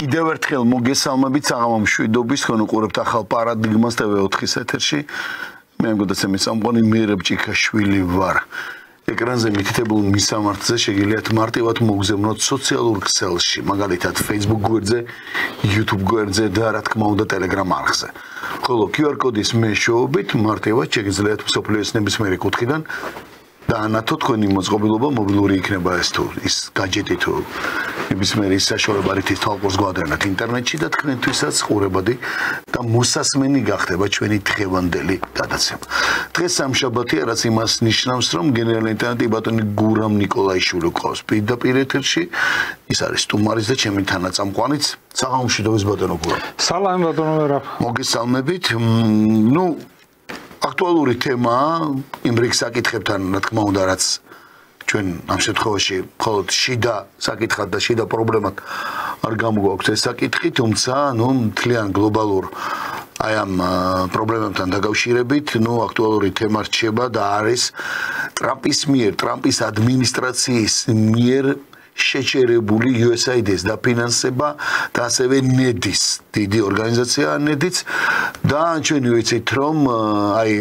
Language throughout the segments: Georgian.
კიდევ ერთხელ მოგესალმებით საღამო მშვიდობის თქვენ უყურებთ ახალ პარადიგმას TV4-ის ეთერში. მე მგონია მე სამყონი მიერებჭიქაშვილი ვარ. ეკრანზე მითითებულ მისამართზე შეგიძლიათ მარტივად მოგზავნოთ სოციალურ ქსელში, მაგალითად Facebook გვერდზე, YouTube გვერდზე და რა თქმა უნდა Telegram არხზე. ხოლო QR კოდის მეშვეობით მარტივად შეგიძლიათ მსოფლიოს ნებისმიერი კუთხიდან დაანათოთ თქვენი მოწყობილობა მობილური იქნება ეს თუ ის гаджеტი თუ ნებისმიერი საშუალება რითიც თვალყურს გვადევნათ ინტერნეტში და თქვენთვისაც ყურებადი და მოსასმენი გახდება ჩვენი დღევანდელი გადაცემა. დღეს სამშაბათია, რაც იმას ნიშნავს, რომ გენერალ-ლეიტენანტი ბატონი გურამ ნიკოლაიშვილი ყავს პირდაპირ ეთერში. ის არის სტუმარის და ჩემი თანაწამყვანიც. საღამო მშვიდობის ბატონო გურამ. სალამი ბატონო ვერაფ. მოგესალმებით. აქტუალური თემაა იმ რიგ საკითხებთან, რა თქმა უნდა, რაც ჩვენ ამ შემთხვევაში მხოლოდ შიდა საკითხად და შიდა პრობლემად არ გამოგვაქვს ეს საკითხი, თუმცა, მთლიან გლობალურ აი ამ პრობლემებთან დაკავშირებით, აქტუალური თემა რჩება და არის ტრამპის ადმინისტრაციის მიერ შეჩერებული USAID-ის დაფინანსება და ასევე NED-ის, დიდი ორგანიზაცია NED-იც და ჩვენი ვიცით რომ აი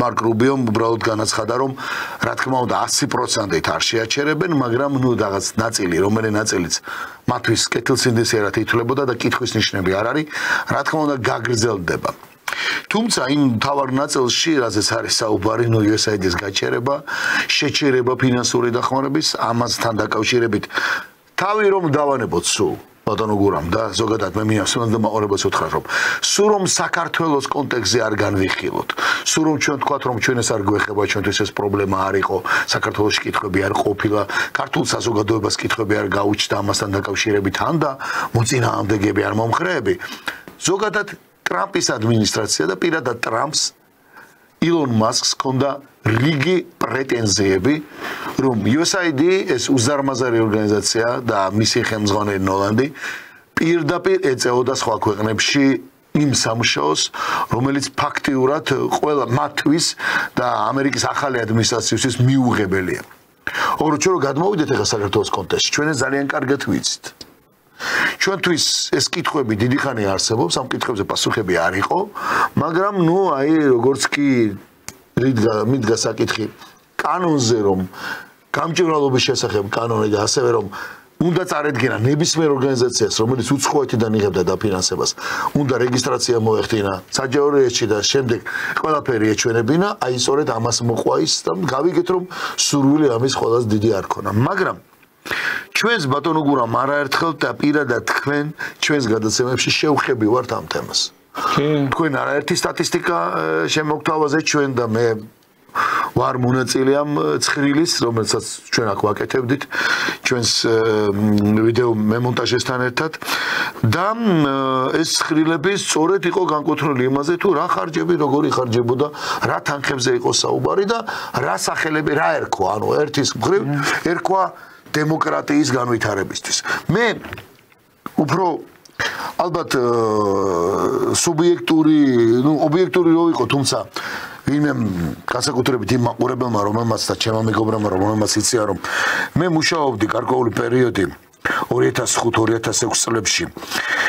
მარკ რუბიომ უბრალოდ განაცხადა რომ რა თქმა უნდა 100%-ით არ შეაჩერებენ, მაგრამ რაღაც ნაწილი, რომელი ნაწილიც მათთვის კეთილსინდისიერად ითვლებოდა და კითხვის ნიშნები არ არის, რა თქმა უნდა გაგრძელდება. თუმცა იმ თავარ ნაწილში, რაზეც არის საუბარი, USAID-ის გაჩერება, შეჩერება ფინანსური დახმარების, ამასთან დაკავშირებით თავი რომ დავანებოთ სულ ბატონო გურამ და ზოგადად მე მინახავს და მაყურებელს უთხრა რომ სულ რომ საქართველოს კონტექსტზე არ განვიხილოთ, სულ რომ ჩვენ თქვათ რომ ჩვენ ეს არ გვეხება, ჩვენთვის ეს პრობლემა არ იყო, საქართველოში კითხვები არ ყოფილა, ქართულ საზოგადოებას კითხვები არ გაუჩნდა ამასთან დაკავშირებით ან და მოწინააღმდეგეები არ მომხრეები, ზოგადად ტრამპის ადმინისტრაცია და პირადად ტრამპს ილონ მასკს ჰქონდა რიგი პრეტენზიები, რომ USAID ეს უზარმაზარი ორგანიზაცია და მისი ხელმძღვანელი ნოლანდი პირდაპირ ეწეოდა სხვა ქვეყნებში იმ სამუშაოს, რომელიც ფაქტიურად ყველა მათთვის და ამერიკის ახალი ადმინისტრაციისთვის მიუღებელია. ოღონდ რომ გადმოვიდეთ ახლა საქართველოს კონტექსტში, ჩვენ ძალიან კარგად ვიცით. ჩვენთვის ეს კითხვები დიდი ხანი არსებობს, ამ კითხვებზე პასუხები არ იყო, მაგრამ აი როგორც კი მიდგა საკითხი კანონზე, რომ გამჭვირვალობის შესახებ კანონი და ასევე რომ უნდა წარედგინა ნებისმიერ ორგანიზაციას, რომელიც უცხოეთიდან იღებდა დაფინანსებას, უნდა რეგისტრაცია მოეხდინა საჯარო რეესტრში და შემდეგ ყველაფერი ეჩვენებინა, აი სწორედ ამას მოყვა ის და გავიგეთ რომ სურვილი ამის ყველაზე დიდი არ ქონა, მაგრამ ჩვენს ბატონო გურამ არაერთხელ და პირადად თქვენ ჩვენს გადაცემებში შევხებივართ ამ თემას. თქვენ არაერთი სტატისტიკა შემოგთავაზეთ ჩვენ და მე ვარ მონაწილე ამ ცხრილის, რომელსაც ჩვენ აქ ვაკეთებდით ჩვენს ვიდეო მემონტაჟესთან ერთად და ეს ცხრილები სწორედ იყო განკუთვნილი იმაზე თუ რა ხარჯები როგორი ხარჯებოდა, რა თანხებზე იყო საუბარი და რა სახელები რა ერქვა, ერთის მხრივ ერქვა დემოკრატიის განვითარებისთვის. მე უფრო ალბათ სუბიექტური, ობიექტური რო იყო, თუმცა ვინმე განსაკუთრებით იმ მაყურებელმა, რომელმაც და ჩემმა მეგობრებმა, რომელმაც იციან, რომ მე მუშაობდი გარკვეული პერიოდი 2005-2006 წლებში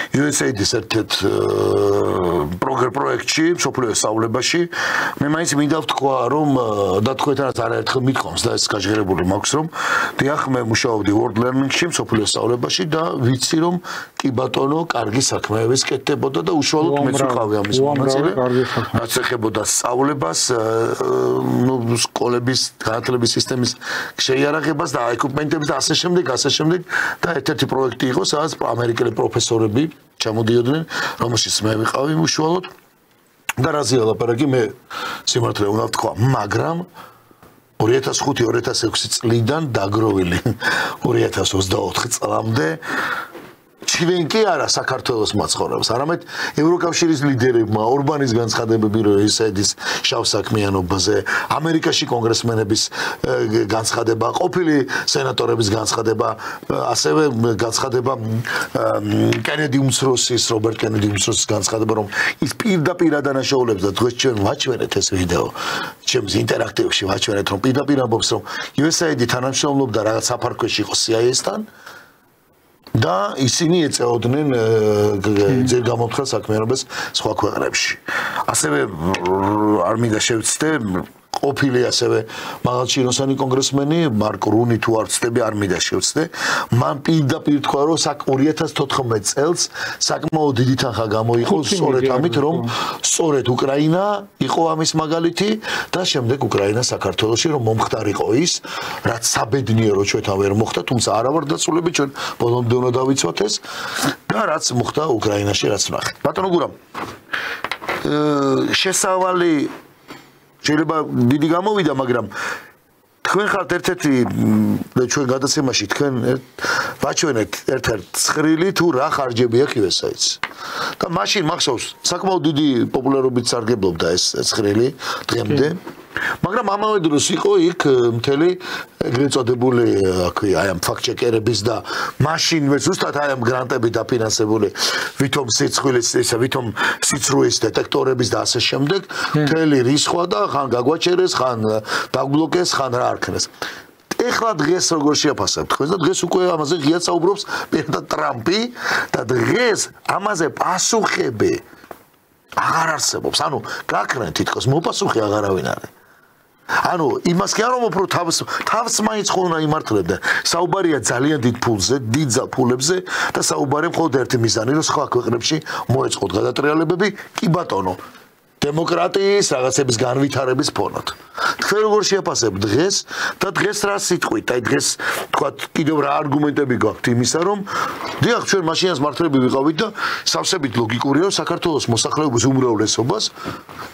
USAID-ის ერთ-ერთ პროექტში, მსოფლიო სწავლებაში, მე მაინც მინდა ვთქვა, რომ და თქვენთანაც არაერთხელ მithkomს და ეს გაჟღერებული მაქვს, რომ დიახ, მე მუშაობდი World Learning-ში, მსოფლიო სწავლებაში და ვიცი, რომ კი ბატონო, კარგი საქმეების კეთდებოდა და უშუალოდ მეც ვიყავი ამის მონაწილე. რაც ეხებოდა სწავლებას, სკოლების, განათლების სისტემის შეიარაღებას და ეკიპმენტებს და ასე შემდეგ და ერთ-ერთი პროექტი იყო, სადაც ამერიკელი პროფესორები ჩამოდიოდნენ, რომელშიც მე ვიყავი უშუალოდ და რაზეა ლაპარაკი, მე სიმართლე უნდა ვთქვა, მაგრამ 2005-2006 წლიდან დაგროვილი 2024 წლამდე ჩვენ კი არა საქართველოს მაცხოვრებს, არამედ ევროკავშირის ლიდერებმა, ორბანის განცხადებები USAID-ის შავ საქმიანობაზე, ამერიკაში კონგრესმენების განცხადება, ყოფილი სენატორების განცხადება, ასევე განცხადება კენედი უმცროსის, რობერტ კენედი უმცროსის განცხადება, რომ ის პირდაპირ ადანაშაულებს და დღეს ჩვენ ვაჩვენეთ ეს ვიდეო, ჩემს ინტერაქტივში ვაჩვენეთ, რომ პირდაპირ ამბობს, რომ USAID თანამშრომლობდა რაღაც საფარქვეში იყო CIA-სთან და ისინი ეწეოდნენ ძერ გამოთხრა საქმიანობას სხვა ქვეყნებში. ასევე არ მინდა შევცდე ყოფილი ასევე მაღალჩინოსანი კონგრესმენი მარკ რუნი თუ არ ვცდები არ მინდა შევცდე მან პირდაპირ თქვა რომ 2014 წელს საკმაოდ დიდი თანხა გამოიყო სწორედ ამით რომ სწორედ უკრაინა იყო ამის მაგალითი და შემდეგ უკრაინა საქართველოში რომ მომხდარიყო ის რაც საბედნიერო ჩვენთან ვერ მოხდა თუმცა არა ვარ დაცულები ჩვენ ბოლომდე უნდა დავიცვათ ეს და რაც მოხდა უკრაინაში რაც ნახეთ ბატონო გურამ შესავალი შეიძლება დიდი გამოვიდა, მაგრამ თქვენ ხართ ერთ-ერთი ჩვენ გადაცემაში თქვენ ვაჩვენეთ ერთ-ერთ ცხრილი თუ რა ხარჯები აქვს ივესაც. და მაშინ მახსოვს, საკმაოდ დიდი პოპულარობით სარგებლობდა ეს ცხრილი დღემდე. მაგრამ ამავე დროს იყო იქ მთელი ეგრეთ წოდებული აი ამ ფაქტ-ჩეკერების და მაშინვე ზუსტად აი ამ გრანტებით დაფინანსებული ვითომ სიცხვილის ისა ვითომ სიცრუის დეტექტორების და ასე შემდეგ მთელი რისხვა და ხან გაგვაჩერეს ხან დაგბლოკეს ხან რა არქნეს ეხლა დღეს როგორ შეაფასებთ თქვენ და დღეს უკვე ამაზე ღიად საუბრობს პირდაპირ ტრამპი და დღეს ამაზე პასუხები აღარ არსებობს ანუ გაქრენ თითქოს მოპასუხე აღარავინ არის ანუ იმას კი არ რომ უფრო თავს მაინც ხო უნდა იმართლებდა საუბარია ძალიან დიდ ფულზე დიდ ფულებზე და საუბარია მხოლოდ ერთი მიზანი რომ სხვა ქვეყნებში მოეწყოთ გადატრიალებები კი ბატონო დემოკრატიის რაღაცების განვითარების ფონად თქვენ როგორ შეაფასებთ დღეს და დღეს რა სიტყვით აი დღეს თქვა კიდევ რა არგუმენტები გაქვთ იმისა რომ დიახ ჩვენ მაშინაც მართლები ვიყავით და სავსებით ლოგიკურია რომ საქართველოს მოსახლეობის უმრავლესობას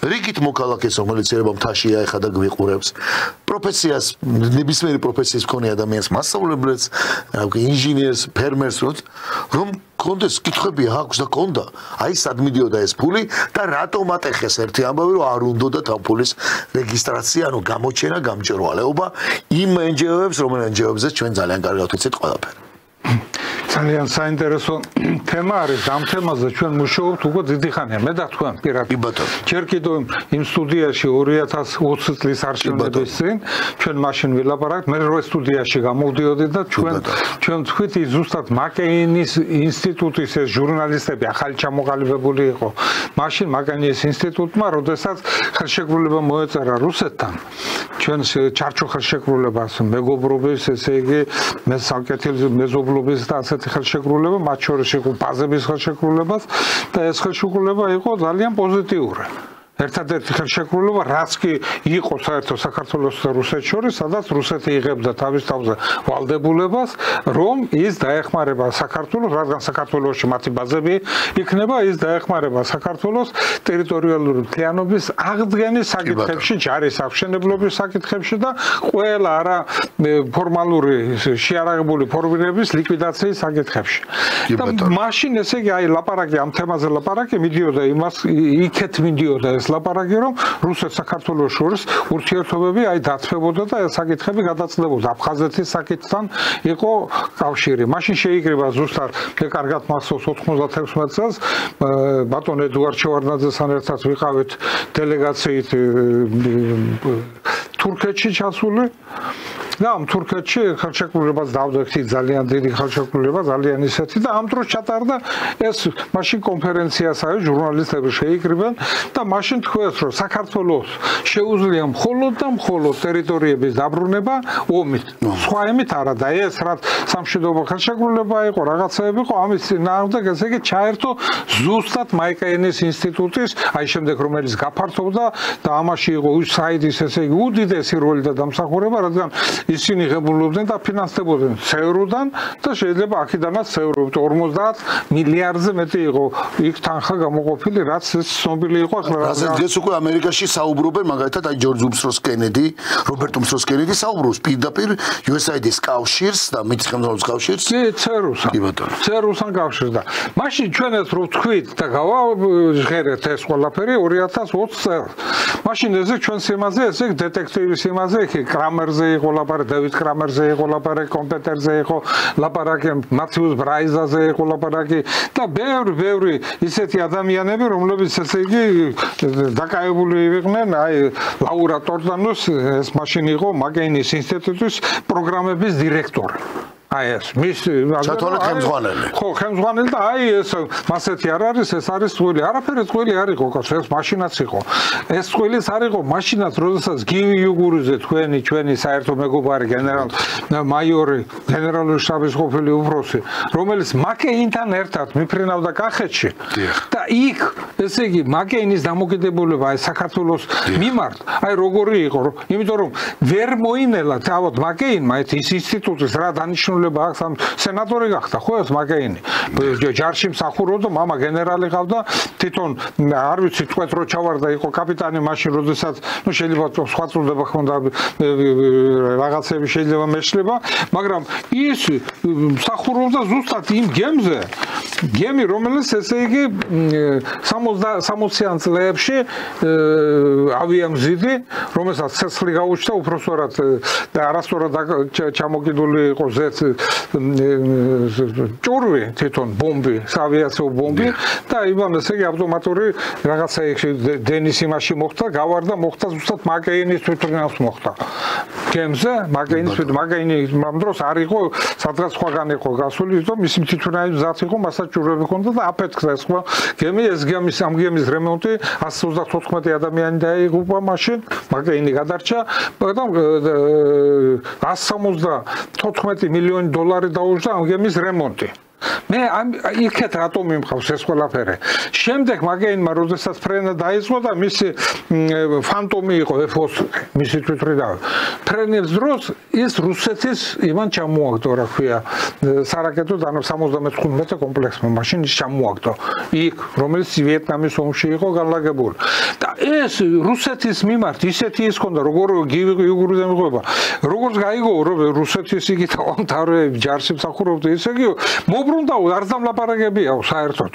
რიგით მოქალაქეს რომელიც ერება მთაშია ეხა და გვიყურებს პროფესიას ნებისმიერი პროფესიის მქონე ადამიანს მასწავლებლებს ინჟინერს ფერმერს რომ კონდეს კითხები აქვს და კონდა აი სად მიდიოდა ეს ფული და რატომ ატეხეს ერთი ამბავი რომ არ უნდათ ამ ფულის რეგისტრაცია ანუ გამოჩენა გამჭვირვალეობა იმ NGO-ებს რომელ NGO-ებზე ჩვენ ძალიან კარგად ვიცით ყველაფერი ძალიან საინტერესო თემა არის ამ თემაზე ჩვენ მუშაობთ უკვე დიდი ხანია მე და თქვენ პირადად ჯერ კიდევ იმ სტუდიაში 2020 წლის არჩევნების წინ ჩვენ მაშინ ვილაპარაკეთ მე რო სტუდიაში გამოვდიოდი და ჩვენ თქვით ის ზუსტად მაკეინის ინსტიტუტის ეს ჟურნალისტები ახალი ჩამოყალიბებული იყო მაშინ მაკეინის ინსტიტუტმა როდესაც ხელშეკრულება მოეწერა რუსეთთან ჩვენ ჩარჩო ხელშეკრულებას მეგობრობის ესე იგი მე სამკეთილ მეზობლობის და ასეთი ხელშეკრულება მათ შორის იყო ბაზების ხელშეკრულებას და ეს ხელშეკრულება იყო ძალიან პოზიტიური ერთადერთი ხელშეკრულება რაც კი იყო საერთოდ საქართველოს და რუსეთს შორის სადაც რუსეთი იღებდა თავის თავზე ვალდებულებას რომ ის დაეხმარება საქართველოს რადგან საქართველოში მათი ბაზები იქნება ის დაეხმარება საქართველოს ტერიტორიალური მთლიანობის აღდგენის საკითხებში ჯარის აღშენებლობის საკითხებში და ყველა არა ფორმალური შეარაღებული ფორმირების ლიკვიდაციის საკითხებში და მაშინ ესე იგი აი ლაპარაკი ამ თემაზე ლაპარაკი მიდიოდა იმას იქეთ მიდიოდა ლაპარაკი რომ რუსეთს საქართველოს შორის ურთიერთობები აი დათმებოდა და საკითხები გადაწდებოდა აფხაზეთის საკითხთან იყო კავშირი მაშინ შეიკრიბა ზუსტად მე კარგად მახსოვს 96 წელს ბატონ ედუარდ შევარდნაძესთან ერთად ვიყავით დელეგაციით თურქეთში ჩასული და ამ თურქეთში ხელშეკრულებას დავდექთი ძალიან დიდი ხელშეკრულება ძალიან ისეთი და ამ დროს ჩატარდა ეს მაშინ კონფერენციასაა ჟურნალისტები შეიკრიბნენ და მაშინ თქვეს რომ საქართველოს შეუძლია მხოლოდ და მხოლოდ ტერიტორიების დაბრუნება ომით სხვა ემით არა და ეს რაც სამშვიდობო ხელშეკრულება იყო რაღაცეები იყო ამის წინააღმდეგ ესე იგი ჩაერთო ზუსტად მაიკეინის ინსტიტუტის აი შემდეგ რომელიც გაფართოვდა და ამაში იყო USAID-ის ესე იგი უდიდესი როლი და დამსახურება რადგან ისინი ღებულობდნენ და ფინანსდებოდნენ CEU-დან და შეიძლება აქედანაც CEU-ით 50 მილიარდზე მეტი იყო იქ თანხა გამოყოფილი რაც ცნობილი იყო ახლა დღეს უკვე ამერიკაში საუბრობენ მაგალითად აი ჯორჯ უმსროს კენედი რობერტ უმსროს კენედი საუბრობს პირდაპირ USAID-ის კავშირს და მიწხემდელობის კავშირს კი CEU-სან კავშირს და მაშინ ჩვენ ეს რო თქვით და გავაჟღერეთ ეს ყველაფერი 2020 წელს მაშინ ესე ჩვენ სიმაზე ესე დეტექტივის სიმაზე იქ კრამერზე იყო ლაპარაკი დევიდ კრამერზე იყო ლაპარაკი კომპიუტერზე იყო ლაპარაკი მათიუს ბრაიზაზე იყო ლაპარაკი და ბევრი ისეთი ადამიანები რომლებიც ესე იგი დაკავებული იყვნენ აი ლაურა ტორდანოს ეს მაშინ იყო მაკეინის ინსტიტუტის პროგრამების დირექტორი აი ეს მის ჩათვალეთ ხელმძღვანელი. ხო, ხელმძღვანელი და აი ეს მასეთი არ არის, ეს არის წვილი. არაფერი წვილი არ იყო, ეს მაშინაც იყო. ეს წვილიც არ იყო მაშინაც, როდესაც გივი იუგურიძე ჩვენი საერთო მეგობარი გენერალ-მაიორი, გენერალური შტაბის ყოფილი უფროსი, რომელიც მაკეინთან ერთად მიფრინავდა კახეთში და იქ, ესე იგი, მაკეინის დამოკიდებულება აი საქართველოს მიმართ, აი როგორი იყო, იმიტომ რომ ვერ მოინელა თავად მაკეინმა ის ინსტიტუტის რა დანიშნულება აქვს, სენატორი გახდა ხო ეს მაკეინი. ჯარში მსახურობდა, მამა გენერალი ყავდა, თვითონ არ ვიცი თქვენ რო ჩავარდა იყო კაპიტანი მაშინ, როდესაც ნუ შეიძლება სხვა წოდება ხონდა რაღაცები შეიძლება მეშლება, მაგრამ ის მსახურობდა ზუსტად იმ გემზე, გემი რომელიც ესე იგი 60-იან წლებში ავიამზიდი, რომელსაც ცეცხლი გაუჩნდა უბრალოდ და არასწორად ჩამოკიდული იყო ზეც ჭურვი, თვითონ ბომბი, ავიაციო ბომბი და ივან ესე იგი ავტომატური რაღაცა დენის იმაში მოხდა, გავარდა, მოხდა ზუსტად მაკეინის თვითონაც მოხდა. გემზე მაკეინი ამ დროს არ იყო, სადღაც სხვაგან იყო გასული, და მისი თვითონაც ზაც იყო, მასაც ჭურვები ჰქონდა და აფეთქდა ეს სხვა გემი, ეს ამ გემის რემონტი 134 ადამიანი დაიღუპა მაშინ, მაკეინი გადარჩა, მაგრამ 174 მილიონი დოლარი დაუჭდა ამ გემის რემონტი. მე იქეთ რატომ მიმყავს ეს ყველაფერი. შემდეგ მაკეინმა როდესაც ფრენა დაიწყო და მისი ფანტომი იყო F-20, მისი თვითმფრინავი. ფრენის დროს ის რუსეთის იმან ჩამოაგდო, რა ქვია, სარაკეტო და 75 კომპლექსმა მაშინ ის ჩამოაგდო. იქ, რომელიც ვიეტნამის ომში იყო განლაგებული. და ეს რუსეთის მიმართ ისეთი ის ჰქონდა, როგორ გიუგურიძე მიყვება. როგორც გაიგო, რომ რუსეთის იგი თავმთავრები ჯარში მსახურობდა, ისე იგი უბრუნდა არ დამლაპარაკებია საერთოდ.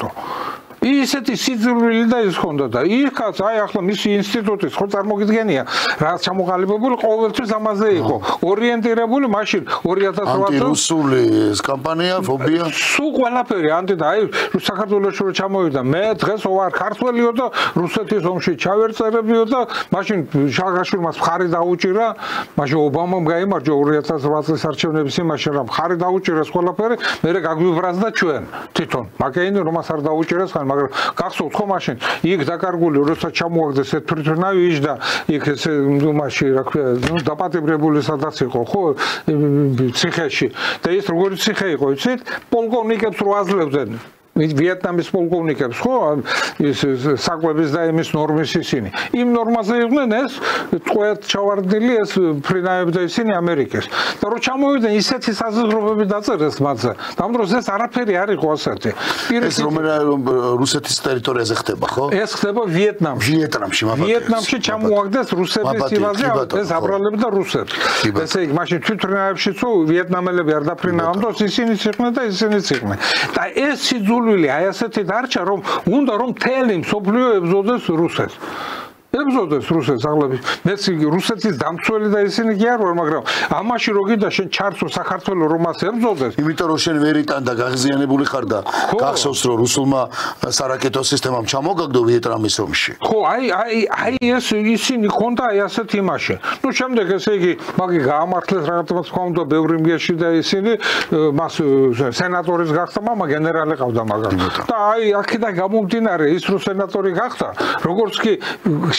ისეთი სიძულვილი და ის ხონდა და იქაც აი ახლა მისი ინსტიტუტის ხო წარმოგიდგენია რაც ჩამოყალიბებული ყოველთვის ამაზე იყო ორიენტირებული მაშინ 2008 ანტირუსული ეს კამპანია ფობია სულ ყველაფერი და აი საქართველოში რო ჩამოვიდა მე დღეს ვარ ქართველიო და რუსეთის ომში ჩავერწერებიო და მაშინ შაგაშვილმა მხარი დაუჭირა მაშინ ობამამ გაიმარჯვა 2008 წლის არჩევნების იმაში რა მხარი დაუჭირა ეს ყველაფერი მე გაგვიბრაზდა ჩვენ თვითონ მაკეინი რომას არ დაუჭირეს მაგრამ გახსოვთ ხო მაშინ იქ დაკარგული როცა ჩამოაგდეს ეს თვითმფრინავი იჯდა იქ ეს დუმაში რა ქვია დაპატიმრებული სადაც იყო ხო ციხეში და ის როგორი ციხე იყო იცით პოლკოვნიკებს რო აძლევდნენ ვიეტნამის პოლკოვნიკებს ხო ის საკვების და იმის ნორმის ისინი იმ ნორმაზე იყვნენ ეს ტყვეად ჩავარდნილი ეს ფრინავები და ისინი ამერიკის და რო ჩამოვიდნენ ისეთი საზღვრები დაწერეს მათზე ამ დროს ეს არაფერი არ იყო ასეთი ეს რუსეთის ტერიტორიაზე ხდება ხო ეს ხდება ვიეტნამში ვიეტნამში ჩამოაგდეს რუსების იმაზე ეს აბრალები და რუსები ესე იგი მაშინ თვითმფრინავებში თუ ვიეტნამელები არ დაფრინავდნენ ამ დროს ისინიც იყვნენ და ისინიც იყვნენ და ეს სიძულვილი აი ასეთი დარჩა რომ უნდა რომ მთელი მსოფლიო ებრძოდეს რუსეთს ებრძოდეს რუსეთს აღლების მეც რუსეთის დამცველი და ისინი კი არ ვარ მაგრამ ამაში რო გიდა შენ ჩარცო საქართველოს რომ მას ებრძოდეს იმიტომ რომ შენ ვერ იტანდა გაღიზიანებული ხარ და გახსოვს რომ რუსულმა სარაკეტო სისტემამ ჩამოგაგდო ვიეტნამის ომში ხო აი ეს ისინი ხონდა აი ასეთ იმაში ნუ შემდეგ ესე იგი მაგი გაამართლეს რაღაცა თქვა უნდა ბევრი მგეში და ისინი მას სენატორის გახდა მამა გენერალი ყავდა მაგრამ და აი აქედან გამომდინარე ის რო სენატორი გახდა როგორც კი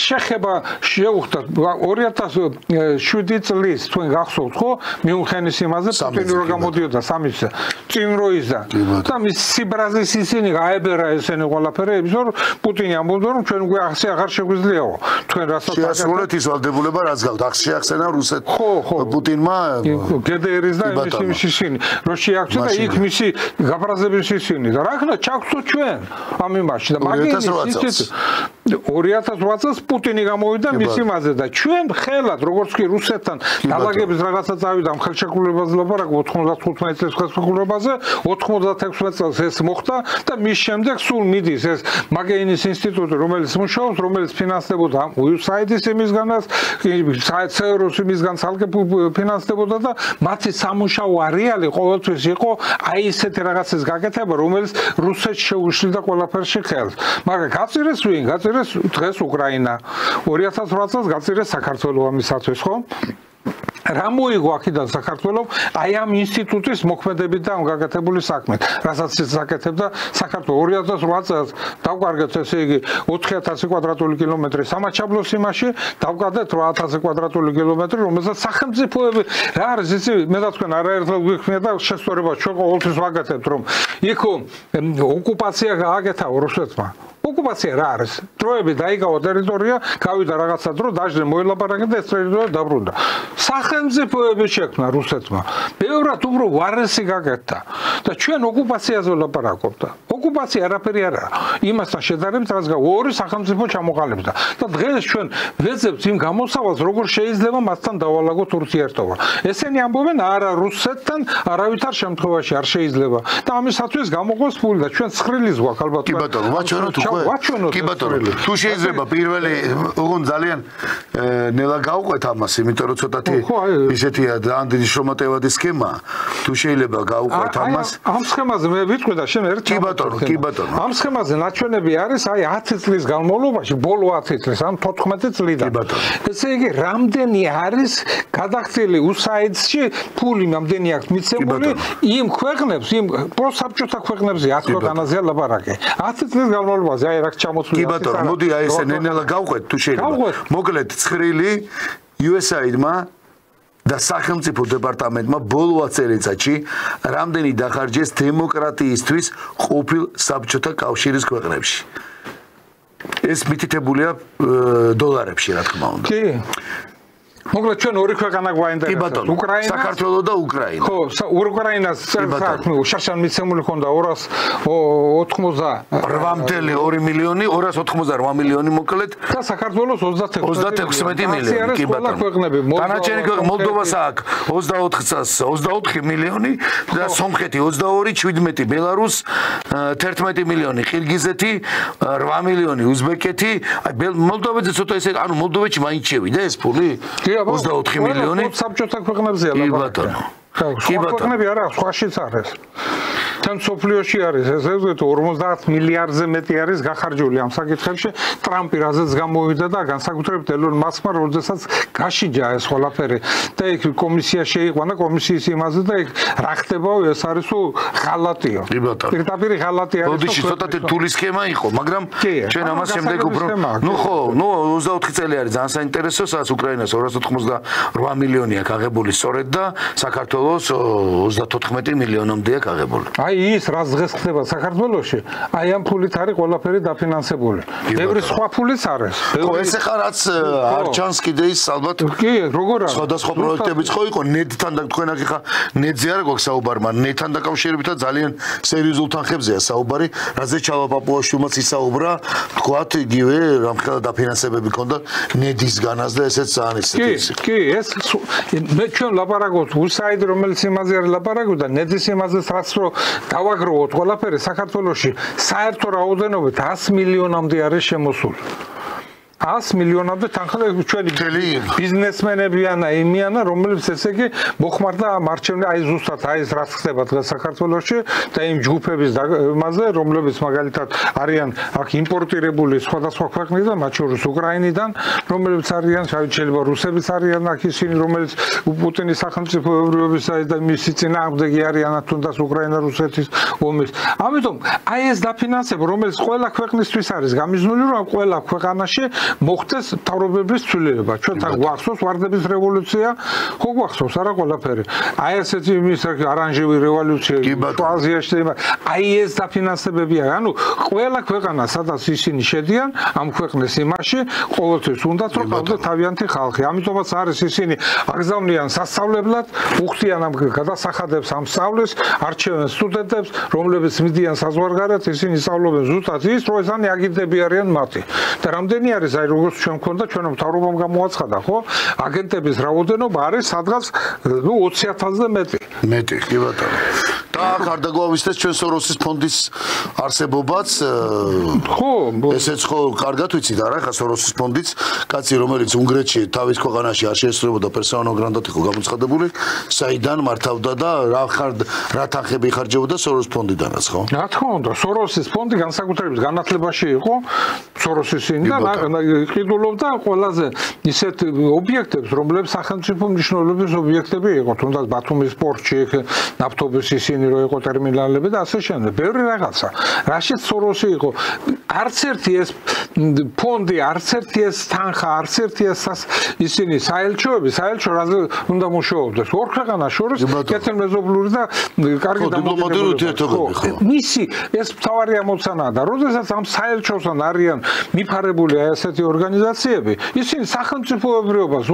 შეხება შეუხდა 2007 წლის თქვენ გახსოვთ ხო მიუნხენის იმაზე პუტინი რო გამოდიოდა სამის წინ რო იზა და მის სიბრაზის ისინი გაებერა ესენი ყველაფერი იმის რომ პუტინი ამბობდა რომ ჩვენ უკვე ახსი აღარ შეგვიძლიაო თქვენ რასაც შეასრულეთ ის ვალდებულება რაც გაქვთ ახ შეახსენა რუსეთ პუტინმა გდრ-ის და იმის ისინი რო შეაქცია და იქ მისი გაფრაზების ისინი და რა ხნა ჩაგცო ჩვენ ამ იმაში და მაგის 2008 წელს პუტინი გამოვიდა მის იმაზე და ჩვენ ხელად როგორც კი რუსეთთან დალაგების რაღაცა წავიდა ხელშეკრულებაზე ლაპარაკ 95 წლის ხელშეკრულებაზე 96 წელს ეს მოხდა და მის შემდეგ სულ მიდის ეს მაკეინის ინსტიტუტი რომელიც მუშაობს რომელიც ფინანსდებოდა USAID-ის იმისგანაც CEROS იმისგან ცალკე ფინანსდებოდა და მათი სამუშაო არეალი ყოველთვის იყო აი ესეთი რაღაცის გაკეთება რომელიც რუსეთს შეუშლიდა ყველაფერში ხელს მაგრამ გაწირეს ვინ გაწირეს დღეს უკრაინა 2008 წელს გაწირეს საქართველოს ამისათვის ხო რა მოიგო აქედან საქართველოს აი ამ ინსტიტუტის მოქმედებით და ამ გაკეთებული საქმით, რასაც აკეთებდა საქართველოს 2008 წელს დავკარგეთ ესე იგი 4000 კვადრატული კილომეტრი სამაჩაბლოს იმაში, დავკარგეთ 8000 კვადრატული კილომეტრი, რომელსაც სახელმწიფოები რა არის იცი, მე და თქვენ არაერთხელ გვიქმნია და შესწორება ჩვენ ყოველთვის ვაკეთებთ, რომ იქ ოკუპაცია გააკეთა რუსეთმა. ოკუპაცია რა არის? დროებით დაიკავა ტერიტორია, გავიდა რაღაცა დრო, დაждე მოელაპარაკე და ეს ტერიტორია დაბრუნდა. სახელმწიფოები შექმნა რუსეთმა. ბევრად უფრო ვარესი გაკეთდა და ჩვენ ოკუპაციაზე ვლაპარაკობთ. ოკუპაცია არაფერი არა. იმასთან შედარებით, რაც ორი სახელმწიფო ჩამოყალიბდა. და დღეს ჩვენ ვეძებთ იმ გამოსავალს, როგორ შეიძლება მასთან დავალაგოთ ურთიერთობა. ესენი ამბობენ, არა რუსეთთან არავითარ შემთხვევაში არ შეიძლება. და ამისათვის გამოყოს ფული და ჩვენ ცხრილის გვაქვს ალბათ. კი ბატონო, ვაჩვენოთ კი ბატონო, თუ შეიძლება პირველი ოღონდ ძალიან ნელა გავყვეთ ამას, იმიტომ რომ ცოტათი ისეთია ძალიან დიდი შრომატევადი სქემაა. თუ შეიძლება გავყვეთ ამას. ამ სქემაზე მე ვიტყვი და შენ ერთ კი ბატონო. ამ სქემაზე ნაჩვენები არის აი 10 წლის განმავლობაში, ბოლო 10 წლის, ამ 14 წლიდან. ესე იგი, რამდენი არის გადახდილი USAID-ში ფული რამდენი აქვს მიცემული იმ ქვეყნებს, იმ პროსაბჭოთა ქვეყნებზე 10 ქვეყანაზე ლაპარაკი. 10 წლის განმავლობაში აი რა ჩამოთვლილი. კი ბატონო, მოდი აი ესე ნენელა გავყვეთ თუ შეიძლება. მოკლედ ცხრილი USAID-მა და სახელმწიფო დეპარტამენტმა ბოლო წელიწადში რამდენი დახარჯეს დემოკრატიისთვის ყოფილ საბჭოთა კავშირის ქვეყნებში. ეს მითითებულია დოლარებში, რა თქმა უნდა. კი. მოკლედ ჩვენ ორი ქვეყანა გვაინტერესებს, უკრაინა, საქართველო და უკრაინა. ხო, უკრაინას საქმე შარშან მიცემული ქონდა 288 მილიონი, 288 მილიონი მოკლედ და საქართველოს 36 მილიონი, კი ბატონო. დანარჩენი მოლდოვას აქვს 24 მილიონი და სომხეთი 22, 17 ბელარუს 11 მილიონი, ყირგიზეთი 8 მილიონი, უზბეკეთი, აი მოლდოვეთზე ცოტა ესე, ანუ მოლდოვეთში მაინც შევიდა ეს ფული? 24 მილიონი საბჭოთა ქვეყნებზეა ლაპარაკი. კი ბატონო. ქვეყნები არა, სხვაშიც არის. თან სოფლიოში არის ესე 50 მილიარდზე მეტი არის გახარჯული ამ საკითხებში. ტრამპი რაზეც გამოვიდა და განსაკუთრებით ელონ მასკმა, როდესაც გაშიჯა ეს ყველაფერი და იქ კომისია შეიყვანა კომისიის იმაზე და იქ რა ხდებაო, ეს არის ღალატიო. კი ბატონო. პირდაპირ ღალატი არის. ბოდიში ცოტათი თული სქემა იყო, მაგრამ ჩვენ ამას შემდეგ უფრო ხო, 24 წელი არის ძალიან საინტერესო, სადაც უკრაინას 288 მილიონი აქვს აღებული სწორედ და საქართველოს 34 მილიონამდე აქვს აღებული. აი ის რაც დღეს ხდება საქართველოში, აი ამ ფულით არის ყველაფერი დაფინანსებული. ბევრი სხვა ფულიც არის. ხო, ეს ახლა რაც არ ჩანს კიდე ის ალბათ. კი, როგორ არის? სხვადასხვა პროექტებიც ხო იყო, ნედთან და თქვენ ახლა ნედზე არ გვაქვს საუბარი, მაგრამ ნედთან დაკავშირებით ძალიან სერიოზულ თანხებზეა საუბარი, რაზეც ჩავა პაპუაშვილმაც ისაუბრა, თქვათ იგივე რამხელა დაფინანსებები ქონდა ნედისგანაც და ესეც ძალიან ისეთი. კი, ეს მე ჩვენ ლაპარაკობთ USAID რომელიც იმაზე არის ლაპარაკობდა, ნედის იმაზეც რაც რომ დავაგროვოთ ყველაფერი საქართველოში საერთო რაოდენობით 100 მილიონამდე არის შემოსული. 100 მილიონამდე თანხმდება ჩვენი ბიზნესმენები ანა იმიანა, რომლებიც ესე იგი მოხმარდა მარჩევნე აი ზუსტად აი ეს რაც ხდება დღეს საქართველოში და იმ ჯგუფების მასზე, რომლებიც მაგალითად არიან აქ იმპორტირებული სხვადასხვა ქვეყნიდან, მათ შორის უკრაინიდან, რომლებიც არიან, შეიძლება რუსებიც არიან აქ ისინი, რომელიც პუტინის სახელმწიფოებრიობის და მისი წინააღმდეგი არიან, თუნდაც უკრაინა-რუსეთის ომის. ამიტომ აი ეს დაფინანსება, რომელიც ყველა ქვეყნისთვის არის გამიზნული, რომ ყველა ქვეყანაში მოხდეს თავრობების ცვლილება. ჩვენ თან გვახსოვს ვარდების რევოლუცია, ხო გვახსოვს არა ყველაფერი. აი ესეთი იმის არანჟივი რევოლუცია აზიაში. აი ეს დაფინანსებებია. ანუ ყველა ქვეყანა, სადაც ისინი შედიან, ამ ქვეყნის იმაში ყოველთვის უნდათ რომ ყავდეს თავიანთი ხალხი. ამიტომაც არის ისინი აგზავნიან სასწავლებლად, უხდიან ამ გადასახადებს ამ სწავლის, არჩევენ სტუდენტებს, რომლებიც მიდიან საზღვარგარეთ, ისინი სწავლობენ ზუსტად ის, რომ ესენი აგენტები არიან მათი. და რამდენი არის აი როგორც ჩვენ მქონდა ჩვენ მთავრობამ გამოაცხადა ხო აგენტების რაოდენობა არის სადღაც 20,000-ზე მეტი კი ბატონო და აქ არ დაგვავისდეს ჩვენ სოროსის ფონდის არსებობაც. ხო, ესეც ხო კარგად ვიცით არა, ხა სოროსის ფონდიც კაცი რომელიც უნგრეთში თავის ქვეყანაში არ შეესრულებოდა პერსონალ გრანდად იყო გამოცხადებული, საიდან მართავდა და რა თანხები იხარჯებოდა სოროს ფონდიდანაც, ხო? რა თქმა უნდა, სოროსის ფონდი განსაკუთრებით განათლებაში იყო სოროსის და ყიდულობდა ყველაზე ისეთ ობიექტებს, რომლებიც სახელმწიფო მნიშვნელობის ობიექტები იყო, თუნდაც ბათუმის პორტში, ნავთობის ისინი რო იყო ტერმინალები და ასე შემდეგ. ბევრი რაღაცა. რაშიც სოროსი იყო. არც ერთი ეს ფონდი, არც ერთი ეს თანხა, არც ერთი ეს ისინი საელჩო რაზე უნდა მუშაობდეს. ორ ქვეყანას შორის კეთილმეზობლური და კარგი დიპლომატიური ურთიერთობები ხო. მისი ეს მთავარი ამოცანაა და როდესაც ამ საელჩოსთან არიან მიფარებული ესეთი ორგანიზაციები, ისინი სახელმწიფოებრიობას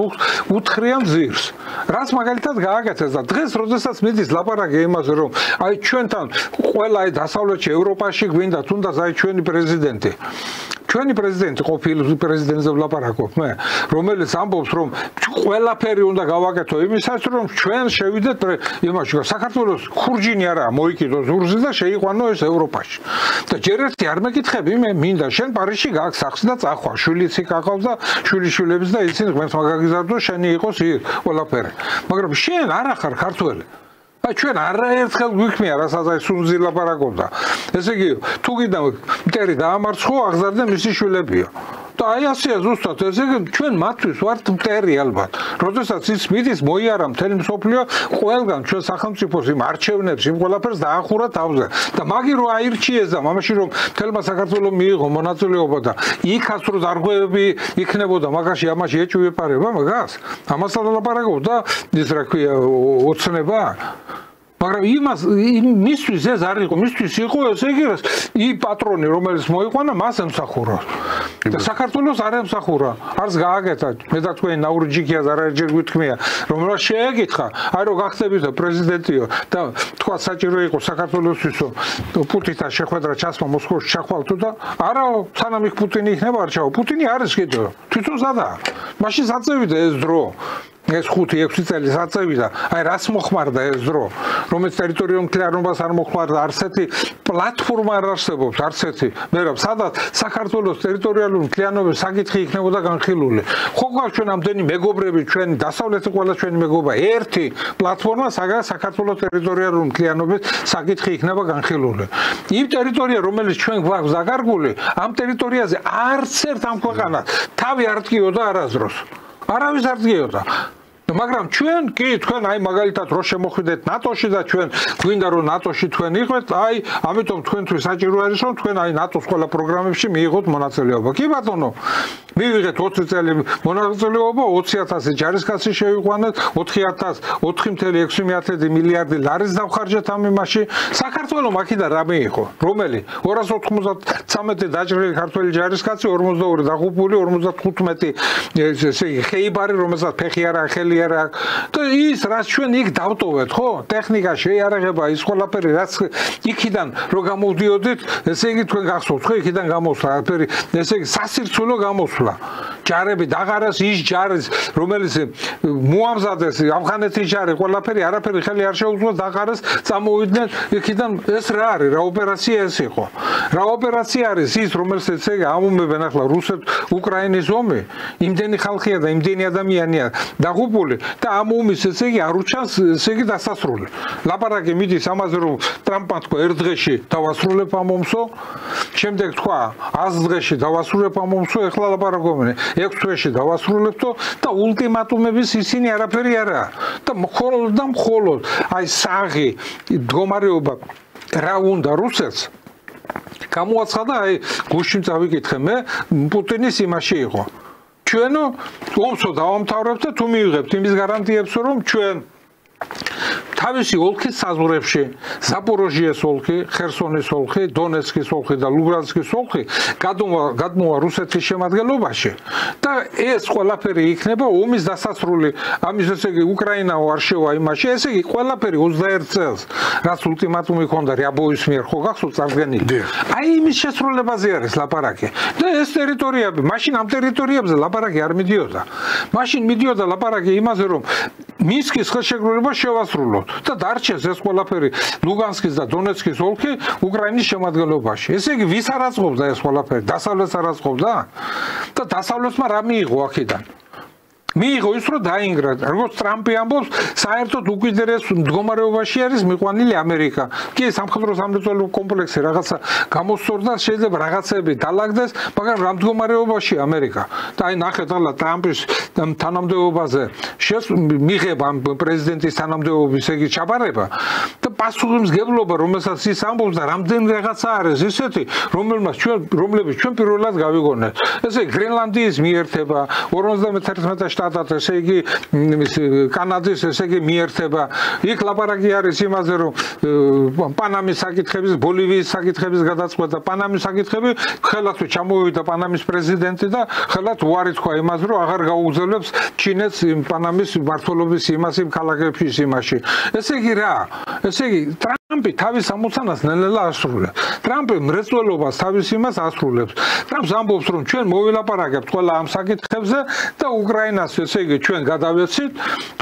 უთხრიან ძირს. რაც მაგალითად გააკეთეს და დღეს როდესაც მიდის ლაპარაკი იმაზე, რომ აი ჩვენთან ყველა აი დასავლეთში ევროპაში გვინდა თუნდაც აი ჩვენი პრეზიდენტი. ჩვენი პრეზიდენტი ყოფილი პრეზიდენტზე ვლაპარაკობ მე, რომელიც ამბობს, რომ ყველაფერი უნდა გავაკეთო იმისათვის, რომ ჩვენ შევიდეთ იმაში, რომ საქართველოს ხურჯინი არა მოიკიდოს ზურგზე და შეიყვანო ეს ევროპაში. და ჯერ ერთი არ მეკითხები, მე მინდა შენ პარიზში გაქვს სახლი და წახვა, შვილიც იქ აყავს და შვილიშვილებს და იცით ღმერთს მაგაგიზარდო, შენი იყოს იქ ყველაფერი. მაგრამ შენ არ ახარ ქართველი. აი ჩვენ არაერთხელ გვიქმნია, რასაც აი სუნძი ლაპარაკობდა. ესე იგი, თუ კიდევ მტერი დაამარცხო, აღზარდა მისი შვილებიო. და აი ასეა ზუსტად, ესე იგი ჩვენ მათთვის ვართ მტერი ალბათ. როდესაც ის მიდის მოიარა მთელი მსოფლიო ყველგან ჩვენ სახელმწიფოს იმ არჩევნებს, იმ ყველაფერს დაახურა თავზე. და მაგი რო აირჩიეს და მამაში რომ მთელმა საქართველოს მიიღო მონაწილეობა და იქაც რო დარღვევები იქნებოდა, მაგაში ამაში ეჭვი ეპარება მაგას. ამასაც ლაპარაკობდა ის რა ქვია ოცნება. მაგრამ მისთვის ეს არ იყო, მისთვის იყო ესე იგი პატრონი, რომელიც მოიყვანა, მას ემსახურა. და საქართველოს არ ემსახურა. არც გააკეთა, მე და თქვენი ნაურჯიქიას არაერჯერ გვითქმია, რომ რა შეეკითხა, აი რომ გახდებითო პრეზიდენტიო და თქვა საჭირო იყო საქართველოსთვისო პუტინთან შეხვედრა ჩასმა მოსკოვში ჩახვალთო და არაო, სანამ იქ პუტინი იქნება არჩევა. პუტინი არის კიდევ, თვითონ სადაა. მაშინ საწევიდა ეს დრო. ეს 5-6 წელი საწევიდა, აი რას მოხმარდა ეს დრო, რომელიც ტერიტორიულ მთლიანობას არ მოხმარდა, არც ერთი პლატფორმა არ არსებობს, არც ერთი. მერაბ, სადაც საქართველოს ტერიტორიალური მთლიანობის საკითხი იქნებოდა განხილული. ხო გვაქვს ჩვენ ამდენი მეგობრები, ჩვენი დასავლეთი ყველა ჩვენი მეგობრობა, ერთი პლატფორმა, საგან საქართველოს ტერიტორიალური მთლიანობის საკითხი იქნება განხილული. იმ ტერიტორია, რომელიც ჩვენ გვაქვს დაკარგული, ამ ტერიტორიაზე არც ერთ ამ ქვეყანას თავი არ დგიოდა არასდროს. არავის არ დგიოდა. მაგრამ ჩვენ კი თქვენ აი მაგალითად რო შემოხვიდეთ ნატოში და ჩვენ გვინდა რომ ნატოში თქვენ იყვეთ, აი ამიტომ თქვენთვის საჭირო არის რომ თქვენ აი ნატოს ყველა პროგრამებში მიიღოთ მონაწილეობა. კი ბატონო, მივიღეთ 20 წელი მონაწილეობა, 20,000 ჯარისკაცი შევიყვანეთ, 4,6 მილიარდი ლარის დავხარჯეთ ამ იმაში. საქართველოს მაქიდან რა მიიღო? რომელი? 293 დაჭრილი ქართველი ჯარისკაცი, 42 დაღუპული, 55 ესე იგი ხეიბარი, რომელსაც ფეხი არა, ხელი და ის რაც ჩვენ იქ დავტოვეთ, ხო? ტექნიკა შეიარაღება, ის ყველაფერი რაც იქიდან რო გამოვდიოდით, ესე იგი თქვენ გახსოვთ, ხო? იქიდან გამოსვლა, არაფერი, ესე იგი სასირცულო გამოსვლა. ჯარები დაღარეს, ის ჯარის, რომელიც მოამზადეს ავღანეთის ჯარი, ყველაფერი, არაფერი ხელი არ შეუძლო დაღარეს, წამოვიდნენ იქიდან. ეს რა არის? რა ოპერაცია ეს იყო? რა ოპერაცია არის ის, რომელსაც ესე იგი ამომებენ ახლა რუსეთ-უკრაინის ომი? იმდენი ხალხია და იმდენი ადამიანია დაღუპული და ამ ომის ესე იგი არ უჩანს ესე იგი დასასრული. ლაპარაკი მიდის ამაზე რომ ტრამპმა თქვა ერთ დღეში დავასრულებ ამ ომსო, შემდეგ თქვა 100 დღეში დავასრულებ ამ ომსო, ეხლა ლაპარაკობენ 6 თვეში დავასრულებთო და ულტიმატუმების ისინი არაფერი არაა. და მხოლოდ აი საღი მდგომარეობა რა უნდა რუსეთს გამოაცხადა, აი გუშინ წავიკითხე მე პუტინის იმაში იყო. ჩვენო ომსო დავამთავრებთ და თუ მიიღებთ იმის გარანტიებს რომ ჩვენ თავისი ოლქის საზღვრებში, ზაპოროჟიეს ოლქი, ხერსონის ოლქი, დონეცკის ოლქი და ლუგანსკის ოლქი გადმოვა რუსეთის შემადგენლობაში და ეს ყველაფერი იქნება ომის დასასრული, ამის ესე იგი უკრაინა არ შევა იმაში, ესე იგი ყველაფერი 21 წელს, რაც ულტიმატუმი ჰქონდა რიაბოვის მიერ, ხო გახსოვთ წარდგენილი. აი იმის შესრულებაზე არის ლაპარაკი. და ეს ტერიტორიები, მაშინ ამ ტერიტორიებზე ლაპარაკი არ მიდიოდა. მაშინ მიდიოდა ლაპარაკი იმაზე, რომ მინსკის ხელშეკრულება შევასრულოთ. და დარჩეს ეს ყველაფერი ლუგანსკის და დონეცკის ოლქი უკრაინის შემადგენლობაში. ესე იგი ვის არ აწყობს და ეს ყველაფერი დასავლეთს არ აწყობს და დასავლეთმა რა მიიღო აქედან? მიიღო ის რომ დაინგრა, როგორც ტრამპი ამბობს, საერთოდ უკიდურეს მდგომარეობაში არის მიყვანილი ამერიკა. კი სამხედრო სამრეწველო კომპლექსი რაღაცა გამოსწორდა, შეიძლება რაღაცები დალაგდეს, მაგრამ რა მდგომარეობაში ამერიკა. და აი ნახეთ ახლა ტრამპის თანამდებობაზე მიღება პრეზიდენტის თანამდებობის იგი ჩაბარება და პასუხისმგებლობა, რომელსაც ის ამბობს და რამდენი რაღაცა არის ისეთი, რომლებიც ჩვენ პირველად გავიგონეთ. ესე გრენლანდიის მიერთება 51 შტატად, ესე იგი კანადის, ესე იგი მიერთება. იქ ლაპარაკი არის იმაზე, რომ პანამის საკითხების, ბოლივიის საკითხების გადაწყვეტა, პანამის საკითხები ხელად ჩამოვიდა პანამის პრეზიდენტი და ხელად უარი თქვა იმას, რომ აღარ გაუგზავნებს ჩინეთს პანამის მმართველობის იმას იმ ქალაქებში იმაში. ესე იგი რა? ესე იგი ტრამპი თავის ამოცანას ნელ-ნელა ასრულებს. ტრამპი მრეწველობას თავის იმას ასრულებს. ტრამპს ამბობს, რომ ჩვენ მოვილაპარაკებთ ყველა ამ საკითხებზე და უკრაინას, ესე იგი, ჩვენ გადავეცით,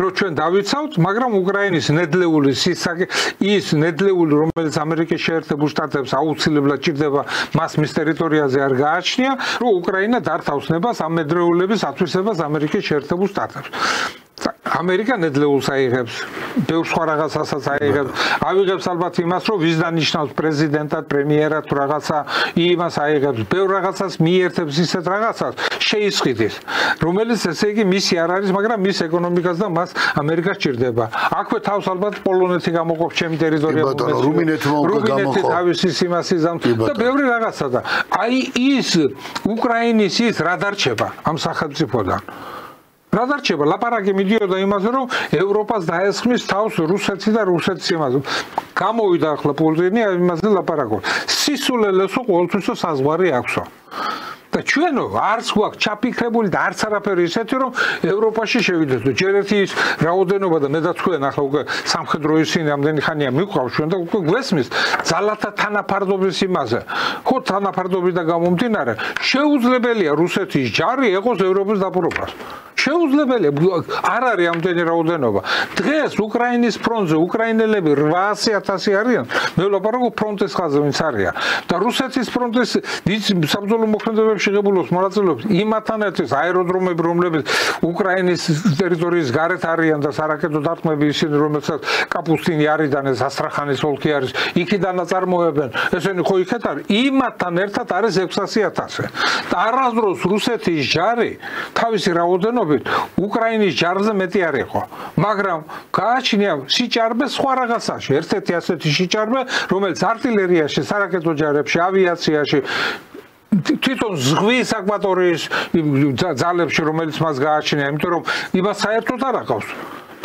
რომ ჩვენ დავიცავთ, მაგრამ უკრაინის ნედლეული ის ნედლეული, რომელიც ამერიკის შეერთებულ შტატებს აუცილებლად ჭირდება მას მის ტერიტორიაზე არ გააჩნია, რომ უკრაინა დართავსნებას ამ მედრეულების ათვისებას ამერიკის შეერთებულ შტატებს. ამერიკა ნედლეულს აიღებს, ბევრ სხვა რაღაცასაც აიღებს. ავიღებს ალბათ იმას, რომ ვის დანიშნავს პრეზიდენტად, პრემიერად თუ რაღაცა, იმას აიღებს. ბევრ რაღაცას მიერთებს ისეთ რაღაცას, შეისყიდის, რომელიც ესე იგი მისი არ არის, მაგრამ მის ეკონომიკას და მას ამერიკას ჭირდება. აქვე თავს ალბათ პოლონეთი გამოყოფს ჩემი ტერიტორიაზე. რუმინეთი თავის იმას იზამს და ბევრი რაღაცა და აი ის უკრაინის ის რა დარჩება ამ სახელმწიფოდან. რა დარჩება? ლაპარაკი მიდიოდა იმაზე, რომ ევროპას დაესხმის თავს რუსეთი და რუსეთის იმაზე. გამოვიდა ახლა პუტინი იმაზე ლაპარაკობს. სისულელესო ყოველთვისო საზღვარი აქვსო. და ჩვენო არც გვაქვს ჩაფიქრებული და არც არაფერი ისეთი, რომ ევროპაში შევიდეთ. ჯერ ერთი ის რაოდენობა და მე და თქვენ ახლა უკვე სამხედრო ისინი ამდენი ხანია მიყვავს ჩვენ და უკვე გვესმის ძალათა თანაფარდობის იმაზე. ხო, თანაფარდობიდან გამომდინარე, შეუძლებელია რუსეთის ჯარი ეყოს ევროპის დაპყრობას. შეუძლებელია, არ არის ამდენი რაოდენობა. დღეს უკრაინის ფრონტზე უკრაინელები 800,000 არიან. მე ვლაპარაკობ ფრონტის ხაზზე ვინც არიან. და რუსეთის ფრონტის საბრძოლო მოქმედებებში ღებულობს მონაწილეობს იმათთან ერთად აეროდრომები, რომლებიც უკრაინის ტერიტორიის გარეთ არიან და სარაკეტო დარტყმები ისინი, რომელსაც კაპუსტინი არიდან ეს ასტრახანის ოლქი არის, იქიდან აწარმოებენ. ესენი ხო იქეთ არის, იმათთან ერთად არის 600,000. და არასდროს რუსეთის ჯარი თავისი რაოდენობით უკრაინის ჯარზე მეტი არ იყო. მაგრამ გააჩნია სიჭარბე სხვა რაღაცაში. ერთ-ერთი ასეთი სიჭარბე, რომელიც артиლერიაში, სარაკეტო ჯარებში, ავიაციაში თვითონ ზღვის აკვატორიის ძალებში, რომელიც მას გააჩნია, იმიტომ რომ იმას საერთოდ არ აქვს.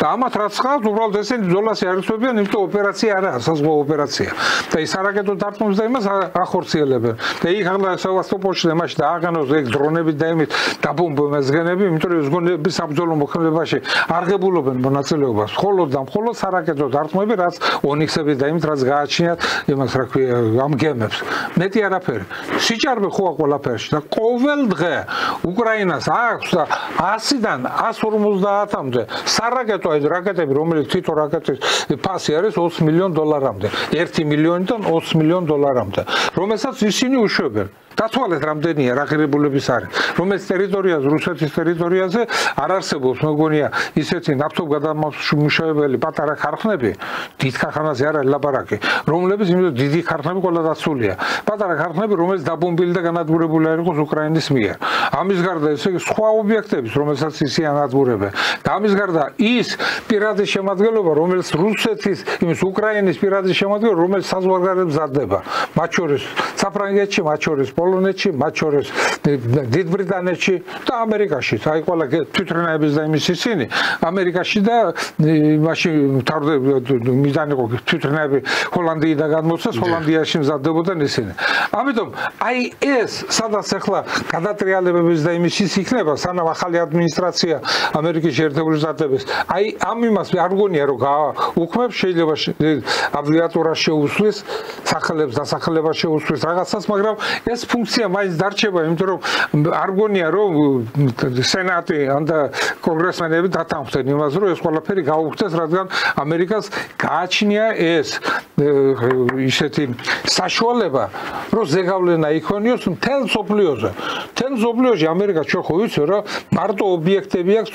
და ამათ რაც ხავს, უბრალოდ ესენი ბრძოლას არიწვევიან, იმიტომ ოპერაცია არაა, საზღვაო ოპერაცია. და ის სარაკეტო დარტყმებს და იმას ახორციელებენ. და იქ ახლა სევასტოპოლში და მაშინ დააღანოს ეგ დრონები და იმით დაბომბებენ ზგენები, იმიტომ რომ ზგონების საბრძოლო მოქმედებაში არ ღებულობენ მონაწილეობას. მხოლოდ და მხოლოდ სარაკეტო დარტყმები, რაც ონიქსები და იმით რაც გააჩნიათ, იმას რა ქვია, ამ გემებს. მეტი არაფერი. სიჭარბე ხო ყველაფერში და ყოველ დღე უკრაინას აქვს და 100-დან 150-მდე სარაკეტო რაკეტები, რომელიც თვითონ რაკეტის ფასი არის 20 მილიონ დოლარამდე. 1 მილიონიდან 20 მილიონ დოლარამდე, რომელსაც ისინი უშვებენ. დათვალეთ რამდენია რა ღირებულების არის, რომელიც ტერიტორიაზე, რუსეთის ტერიტორიაზე არ არსებობს, მეგონია, ისეთი ნავთობგადამუშავებელი პატარა ქარხნები, დიდ ქარხნაზე არ არის ლაპარაკი, რომლებიც იმიტომ დიდი ქარხნები ყველა დაცულია. პატარა ქარხნები, რომელიც დაბომბილი და განადგურებული არ იყოს უკრაინის მიერ. ამის გარდა ესე სხვა ობიექტების, რომელსაც ისინი ანადგურებენ. და ამის გარდა ის პირადი შემადგენლობა, რომელიც რუსეთის, იმის უკრაინის პირადი შემადგენლობა, რომელიც საზღვარგარეთ მზადდება, მათ შორის საფრანგეთში, მათ შორის პოლონეთში, მათ შორის დიდ ბრიტანეთში და ამერიკაშიც. აი ყველა თვითრენაების და იმის ისინი ამერიკაში და მაშინ მიზანი იყო თვითრენაები ჰოლანდიიდან გადმოცეს, ჰოლანდიაში მზადდებოდნენ ისინი. ამიტომ აი ეს სადაც ახლა გადატრიალებების და იმის ის იქნება, სანამ ახალი ადმინისტრაცია ამერიკის შეერთებული შტატების, აი ამ იმას არ გონია რომ უქმებს, შეიძლება ავიატურას შეუსვლის, სახელებს დასახელებას შეუსვლის რაღაცას, მაგრამ ეს ფუნქცია მაინც დარჩება, იმიტომ რომ არ გონია რომ სენატი და კონგრესმენები დათანხმდნენ იმას, რომ ეს ყველაფერი გაუხდეს, რადგან ამერიკას გააჩნია ეს ისეთი საშუალება, რომ ზეგავლენა იქონიოს მთელ მსოფლიოზე. მთელ მსოფლიოში ამერიკა ჩვენ ხო ვიცი, რომ მარტო ობიექტები აქვს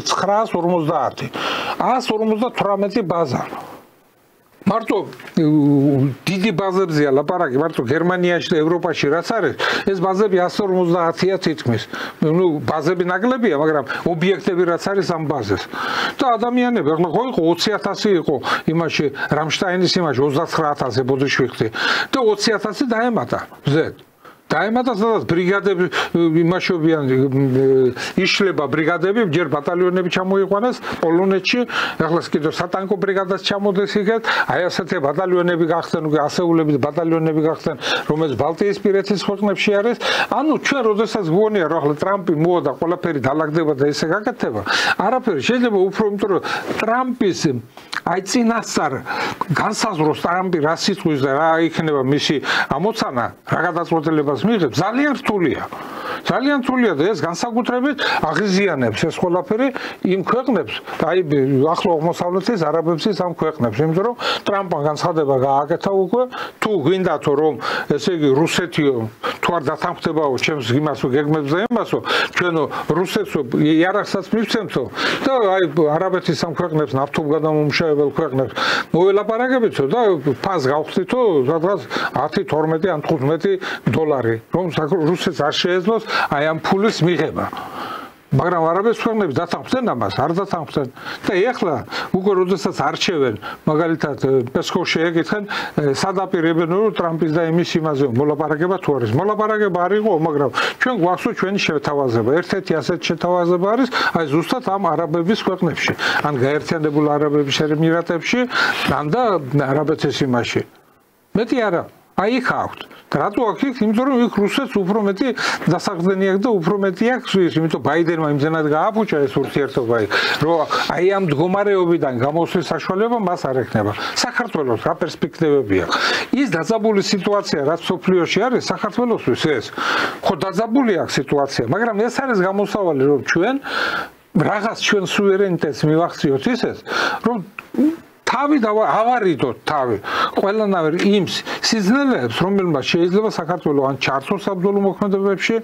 950, 158 ბაზა. მარტო დიდი ბაზებზეა ლაპარაკი, მარტო გერმანიაში და ევროპაში რაც არის, ეს ბაზები 150-ია თითქმის. ნუ ბაზები ნაკლებია, მაგრამ ობიექტები რაც არის ამ ბაზეს. და ადამიანები, ახლა ხო იყო 20,000 იყო იმაში რამშტაინის იმაში 29,000 ბოდიშვიხტი და 20,000 დაემატა ზედ. დაემატა სადაც ბრიგადები იმაშობიან იშლება ბრიგადები, ჯერ ბატალიონები ჩამოიყვანეს პოლონეთში, ახლა კიდევ სატანკო ბრიგადას ჩამოდეს იქეთ, აი ასეთი ბატალიონები გახდნენ, ასეულების ბატალიონები გახდნენ, რომელიც ბალტიისპირეთის ქვეყნებში არის. ანუ ჩვენ როდესაც გვონია, რომ ახლა ტრამპი მოვიდა, ყველაფერი დალაგდება და ესე გაკეთება, არაფერი შეიძლება უფრო, იმიტომ რომ ტრამპის აი წინასწარ განსაზღვროს ტრამპი რა სიტყვის და რა იქნება მისი ამოცანა, რა გადაწყვეტილებას მიღებს, ძალიან რთულია. ძალიან რთულია და ეს განსაკუთრებით აღიზიანებს ეს ყველაფერი იმ ქვეყნებს, აი ახლო აღმოსავლეთის არაბებსის ამ ქვეყნებს, იმიტომ რომ ტრამპმა განცხადება გააკეთა უკვე, თუ გვინდათო რომ ესე იგი რუსეთიო თუ არ დათანხმდებაო ჩემს იმასო გეგმებს და იმასო, ჩვენო რუსეთსო იარაღსაც მივცემთო და აი არაბეთის ამ ქვეყნებს ნავთობგადამამუშავებელ ქვეყნებს მოველაპარაკებითო და ფას გავხდითო სადღაც 10, 12 ან 15 დოლარი, რომ რუსეთს არ შეეძლოს აი ამ ფულის მიღება. მაგრამ არაბეთის ქვეყნები დათანხმდნენ ამას, არ დათანხმდნენ. და ეხლა უკვე როდესაც არჩევენ, მაგალითად პესკოვს შეეკითხენ, სადაპირებენ რომ ტრამპის და იმის იმაზე მოლაპარაკება თუ არის. მოლაპარაკება არ იყო, მაგრამ ჩვენ გვახსოვს ჩვენი შეთავაზება. ერთ-ერთი ასეთი შეთავაზება არის, აი ზუსტად ამ არაბების ქვეყნებში, ან გაერთიანებულ არაბების ემირატებში, ან და არაბეთის იმაში. მეტი არა. აი იქ აქვთ. რატო აქ იქ? იმიტომ რომ იქ რუსეთს უფრო მეტი დასაყრდენი აქვს და უფრო მეტი აქვს ის, იმიტომ ბაიდენმა იმძენად გააფუჭა ეს ურთიერთობა იქ, რომ აი ამ მდგომარეობიდან გამოსვლის საშუალება მას არ ექნება. საქართველოს რა პერსპექტივები აქვს? ის დაძაბული სიტუაცია, რაც სოფლიოში არის, საქართველოსთვის ეს. ხო დაძაბული აქვს სიტუაცია, მაგრამ ეს არის გამოსავალი, რომ ჩვენ რაღაც ჩვენ სუვერენიტეტს მივახციოთ ისეს, რომ თავი ავარიდოთ თავი ყველანაირ იმ სიზნელებს, რომელმაც შეიძლება საქართველოს ან ჩართოს საბრძოლო მოქმედებებში,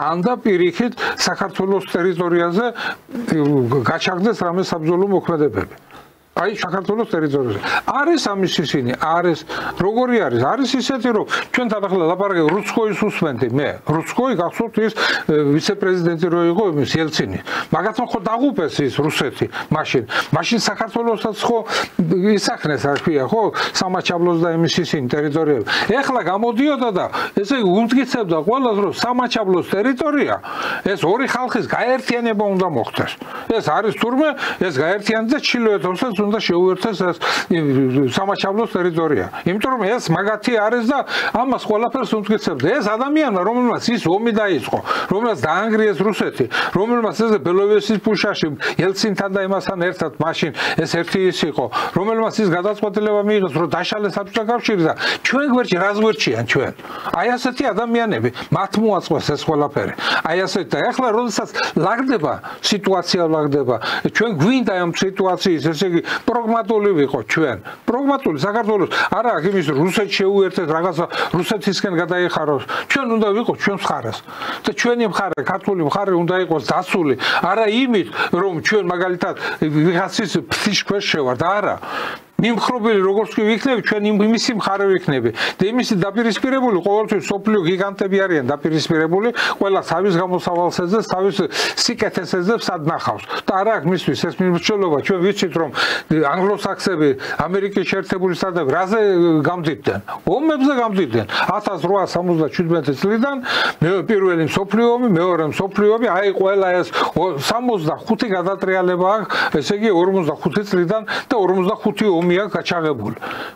ან და პირიქით საქართველოს ტერიტორიაზე გაჩაღდეს რამე საბრძოლო მოქმედებები. აი საქართველოს ტერიტორიაზე. არის ამის ისინი, არის როგორი არის? არის ისეთი, რომ ჩვენთან ახლა ლაპარაკობ რუსკოის უსმენდი მე. რუსკოი გახსოვთ ის ვიცე-პრეზიდენტი რო იყო იმის ელცინი. მაგათმა ხო დაღუპეს ის რუსეთი მაშინ. მაშინ საქართველოსაც ხო ისახნეს რა ქვია, ხო? სამაჩაბლოს და იმის ისინი ტერიტორიები. ეხლა გამოდიოდა და ესე უმტკიცებდა ყველას, რომ სამაჩაბლოს ტერიტორია ეს ორი ხალხის გაერთიანება უნდა მოხდეს. ეს არის თურმე ეს გაერთიანდა ჩილოეთოსაც უნდა შეუერთდეს ეს სამაჩაბლოს ტერიტორია. იმიტომ რომ ეს მაგათი არის და ამას ყველაფერს უმტკიცებდა. ეს ადამიანმა, რომელმაც ის ომი დაიწყო, რომელმაც დაანგრიეს რუსეთი, რომელმაც ეს ბელოვესის პუშაში ელცინთან და იმასთან ერთად მაშინ ეს ერთი ის იყო, რომელმაც ის გადაწყვეტილება მიიღეს, რომ დაშალეს საბჭოთა კავშირი და ჩვენ გვერდში რას გვერდშიან ჩვენ. აი ასეთი ადამიანები მათ მოაწყოს ეს ყველაფერი. აი ასეთი და ახლა როდესაც ლაგდება სიტუაცია ლაგდება, ჩვენ გვინდა ამ სიტუაციის ესე იგი პრაგმატული ვიყო ჩვენ. პრაგმატული საქართველოს არა აქ იმის რუსეთს შეუერთეთ რაღაცა რუსეთისკენ გადაიხაროს. ჩვენ უნდა ვიყოთ ჩვენს მხარეს. და ჩვენი მხარე, ქართული მხარე უნდა იყოს დაცული. არა იმით, რომ ჩვენ მაგალითად ვიღაცის ფთის ქვეშ შევართ, არა. მიმხრობელი როგორც კი ვიქნები, ჩვენ იმისი მხარე ვიქნები. და იმისი დაპირისპირებული ყოველთვის სოფლიო გიგანტები არიან დაპირისპირებული, ყველა თავის გამოსავალს ეძებს, თავის სიკეთეს ეძებს ადნახავს. და არა აქვს მისთვის ეს მიმრჩევლობა, ჩვენ ვიცით რომ ანგლოსაქსები, ამერიკის შეერთებული შტატები რაზე გამდიდნენ? ომებზე გამდიდნენ. 1877 წლიდან პირველი მსოფლიო ომი, მეორე მსოფლიო ომი, აი ყველა ეს 65 გადატრიალება აქვს, ესე იგი 45 წლიდან და 45 ომია გაჩაღებული.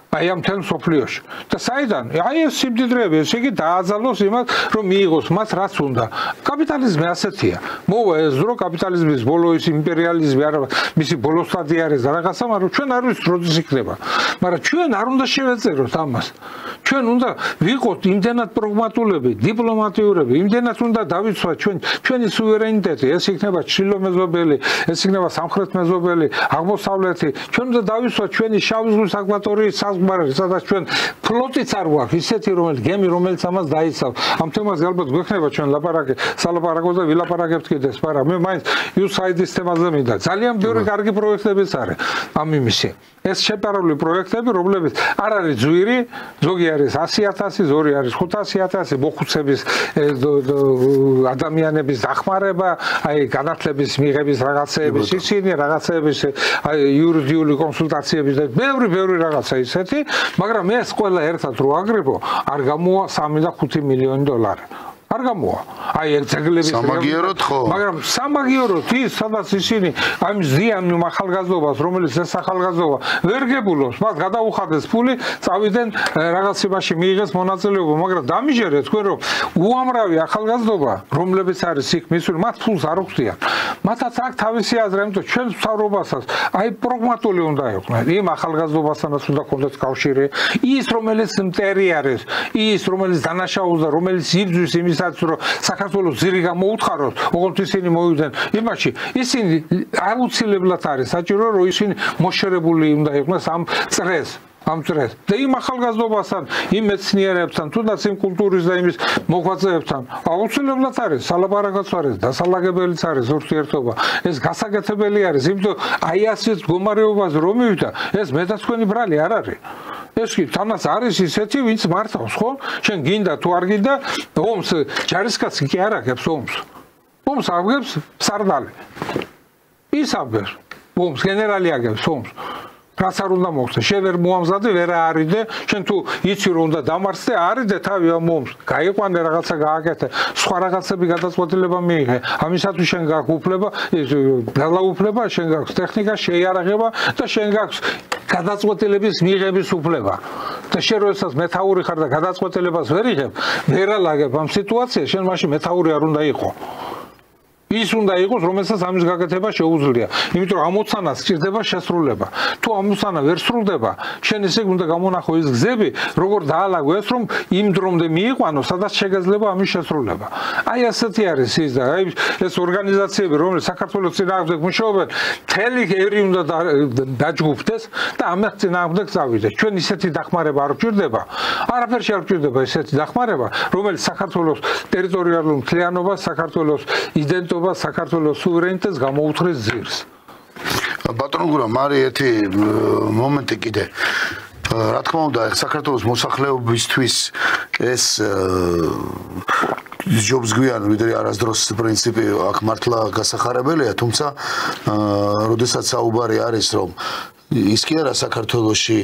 აი ამ თელ სოფლიოში და საიდან აი ეს სიმდიდრეები ესე იგი დააძალოს იმას რომ მიიღოს მას რაც უნდა კაპიტალიზმი ასეთია მოვა ეს დრო კაპიტალიზმის ბოლო ის იმპერიალიზმი არა მისი ბოლო სტადია არის რაღაცა მაგრამ ჩვენ არ ვიცით როდის იქნება მაგრამ ჩვენ არ უნდა შევეწეროთ ამას ჩვენ უნდა ვიყოთ იმდენად პრაგმატულები დიპლომატიურები იმდენად უნდა დავიცვათ ჩვენი სუვერენიტეტი ეს იქნება ჩრდილო-მეზობელი ეს იქნება სამხრეთ-მეზობელი აღმოსავლეთი ჩვენ უნდა დავიცვათ ჩვენი შავი ზღვის აკვატორიის სადაც ჩვენ ფლოტიც არ გვაქვს ისეთი გემი რომელიც ამას დაიცავს ამ თემაზე ალბათ გვექნება ჩვენ ლაპარაკი სალაპარაკო და ვილაპარაკებთ კიდეს მაგრამ მე მაინც USAID-ის თემაზე მინდა ძალიან ბევრი კარგი პროექტებიც არის ამ იმისი ეს შეპარული პროექტები რომლებიც არ არის ძვირი ზოგი არის 100,000 ზოგი არის 500,000 მოხუცების ადამიანების დახმარება აი განათლების მიღების რაღაცეების ისინი რაღაცეების აი იურიდიული კონსულტაციების და ბევრი რაღაცა ისეთი მაგრამ ეს ყველა ერთად რო აგრებო არ გამოვა 3 და 5 მილიონი დოლარი არ გამოვა აი ეს ძეგლების სამაგიეროდ ხო მაგრამ სამაგიეროდ ის სადაც ისინი ამ ზიან ახალგაზრდობას რომელიც ეს ახალგაზრდობა ვერ გებულობს მას გადაუხადეს ფული წავიდნენ რაღაც იმაში მიიღეს მონაწილეობა მაგრამ დამიჟერეთ თქვენ რომ უამრავი ახალგაზრდობა რომლებიც არის იქ მისული მათ ფულს არ უხდიან მათაც აქ თავისი აზრი ამიტომ ჩვენ სწავლობასაც აი პრაგმატული უნდა იყვნენ იმ ახალგაზრდობასთანაც უნდა ქონდეს კავშირი ის რომელიც მტერი არის ის რომელიც დანაშაულს და რომელიც იბრძვის იმის რომ საქართველოს ძირი გამოუთხაროს, ოღონდ ისინი მოვიდნენ იმაში, ისინი აუცილებლად არის საჭირო, რომ ისინი მოშერებული უნდა იყვნენ ამ წრეს. და იმ ახალგაზრდობასთან, იმ მეცნიერებთან, თუნდაც იმ კულტურის და იმის მოღვაწეებთან აუცილებლად არის სალაპარაკოც არის, დასალაგებელიც არის ურთიერთობა. ეს გასაკეთებელი არის, იმიტომ აი ასეთ მდგომარეობაზე რომ მივიდა, ეს მე და თქვენი ბრალი არ არის. ეს კი თანაც არის ისეთი, ვინც მართავს, ხო? შენ გინდა თუ არ გინდა, ომს ჯარისკაცი კი არ აგებს ომს. ომს აგებს სარდალი. ის აგებს ომს, გენერალი აგებს ომს. რაც არ უნდა მოხდეს, შენ ვერ მოამზადე, ვერ არიდე, შენ თუ იცი რომ უნდა დამარცხდე, არიდე თავი ამ ომს. გაიყვანე რაღაცა გააკეთე, სხვა რაღაცები გადაწყვეტილება მიიღე. ამისათვის შენ გაქვს უფლება, ძალაუფლება, შენ გაქვს ტექნიკა, შეიარაღება და შენ გაქვს გადაწყვეტილების მიღების უფლება. და შენ როდესაც მეთაური ხარ და გადაწყვეტილებას ვერ იღებ, ვერ ალაგებ ამ სიტუაციას, შენ მაშინ მეთაური არ უნდა იყო. ის უნდა იყოს, რომელსაც ამის გაკეთება შეუძლია. იმიტომ რომ ამოცანა სჭირდება შესრულება. თუ ამოცანა ვერ სრულდება, შენ ისე უნდა გამონახო ის გზები, როგორ დაალაგო ეს, რომ იმ დრომდე მიიყვანო, სადაც შეგეძლება ამის შესრულება. აი ასეთი არის ის და აი ეს ორგანიზაციები, რომელიც საქართველოს წინააღმდეგ მუშაობენ, მთელი ერი უნდა დაჯგუფდეს და ამას წინააღმდეგ წავიდეს. ჩვენ ისეთი დახმარება არ გვჭირდება. არაფერში არ გვჭირდება ისეთი დახმარება, რომელიც საქართველოს ტერიტორიულ მთლიანობას, საქართველოს იდენტობას საქართველოს სუვერენიტეტს გამოუთხრის ძირს. ბატონო გურა, მარი ერთი მომენტი კიდე. რა თქმა უნდა, საქართველოს მოსახლეობისთვის ეს ჯობს გვიან ვიდრე არასდროს პრინციპი აქ მართლა გასახარებელია, თუმცა როდესაც საუბარი არის რომ ის კი არა საქართველოში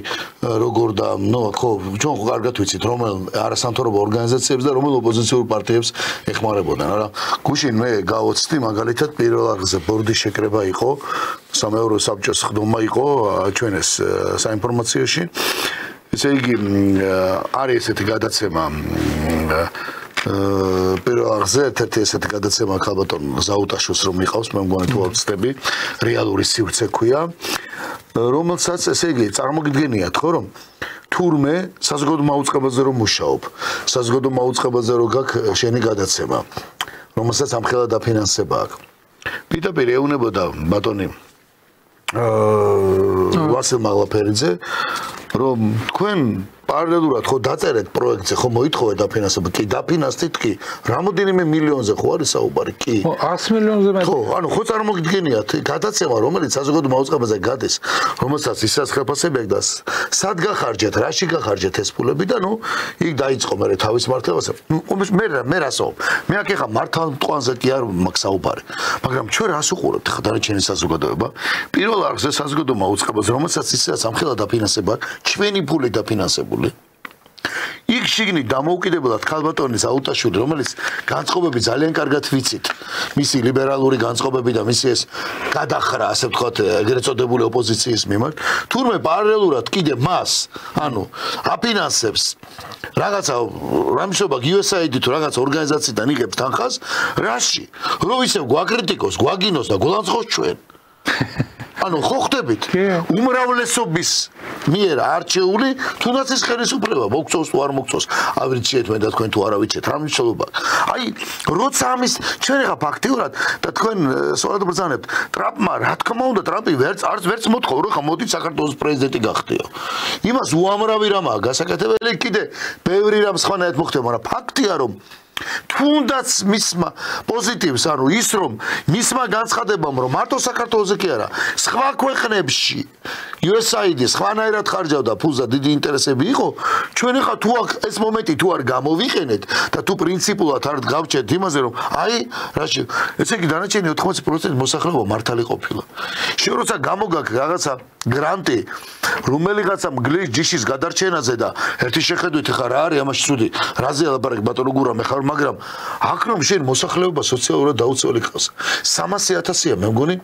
როგორ და ხო ჩვენ ხო კარგად ვიცით რომელ არასამთავრობო ორგანიზაციებს და რომელ ოპოზიციურ პარტიებს ეხმარებოდნენ არა გუშინ მე გავოცდი მაგალითად პირველ არხზე ბორდის შეკრება იყო სამეურვეო საბჭოს ხდომა იყო ჩვენ ეს საინფორმაციოში ესე იგი არის ესეთი გადაცემა პირველ არხზე ერთ-ერთი ესეთი გადაცემა ქალბატონ ზაუტაშვილს რომ მიყავს მე მგონი თუ არ ვცდები რეალური სივრცე ქვია რომელსაც ესე იგი წარმოგიდგენიათ ხო რომ თურმე საზოგადო მაუწყებელზე რომ მუშაობ საზოგადო მაუწყებელზე რომ გაქვს შენი გადაცემა რომელსაც ამხელა დაფინანსება აქვს პირდაპირ ეუნებოდა ბატონი ვასილ მაღლაფერიძე რომ თქვენ პარალელურად ხო დაწერეთ პროექტზე ხო მოითხოვეთ დაფინანსება კი დაფინანსდით კი რამოდენიმე მილიონზე ხო არის საუბარი კი 100 მილიონზე მეტი ხო ანუ ხო წარმოგიდგენიათ გადაცემა რომელიც საზოგადო მაუწყებელზე გადის რომელსაც ისაც ხელფასები აქვს და სად გახარჯეთ რაში გახარჯეთ ეს ფულები და ნუ იქ დაიწყო მე თავის მართლებას მე რასო მე აქ ეხა მართავ მტყვანზე კი არ მაქვს საუბარი მაგრამ ჩვენ რას უყურებთ ხა დანარჩენი საზოგადოება პირველ არხზე საზოგადო მაუწყებელზე რომელსაც ისაც ამხელა დაფინანსება ჩვენი ფული დაფინანსებული იქ შიგნით დამოუკიდებლად ქალბატონის აუტაშვილი, რომელიც განწყობები ძალიან კარგად ვიცით, მისი ლიბერალური განწყობები და მისი ეს გადახრა, ასე ვთქვათ, ეგრეთ წოდებული ოპოზიციის მიმართ, თურმე პარალელურად კიდე მას, აფინანსებს რაღაცა რამშობა USAID თუ რაღაც ორგანიზაციიდან იღებს თანხას, რაში, რომ ისევ გვაკრიტიკოს, გვაგინოს და გულანძღოს ჩვენ. ხო ხდებით უმრავლესობის მიერ არჩეული თუნდაც ეს ხელისუფლება მოგწოს თუ არ მოგწოს ავირჩიეთ მე და თქვენ თუ არ ავირჩიეთ რა მნიშვნელობა როცა ამის ჩვენ ახლა ფაქტიურად და თქვენ სწორად ბრძანებთ ტრამპმა რა თქმა უნდა ტრამპი ვერც მოთხოვ რომ ხა მოდით საქართველოს პრეზიდენტი გახდიო იმას უამრავი რამაა გასაკეთებელი კიდე ბევრი რამ სხვანაირად მოხდება მაგრამ ფაქტია რომ თუნდაც მისმა პოზიტივს ის რომ მისმა განცხადებამ რომ მარტო საქართველოსზე კი არა სხვა ქვეყნებში USAID სხვანაირად ხარჯავდა ფულს და დიდი ინტერესები იყო ჩვენ ახლა თუ აქ ეს მომენტი თუ არ გამოვიყენეთ და თუ პრინციპულად არ გავჩეთ იმაზე რომ რაში ესე იგი დანარჩენი 80% მოსახლეობა მართალი ყოფილა შენ როცა გამოგაქ რაღაცა გრანტი რომელიღაცა მგლის ჯიშის გადარჩენაზე და ერთი შეხედვით ახლა რა არის ამაში ცუდი რაზე ლაპარაკი ბატონო გურამ ახლა მაგრამ აქ რომ შენ მოსახლეობა სოციალურად დაუცველი ყავს 300,000-ია მე მგონი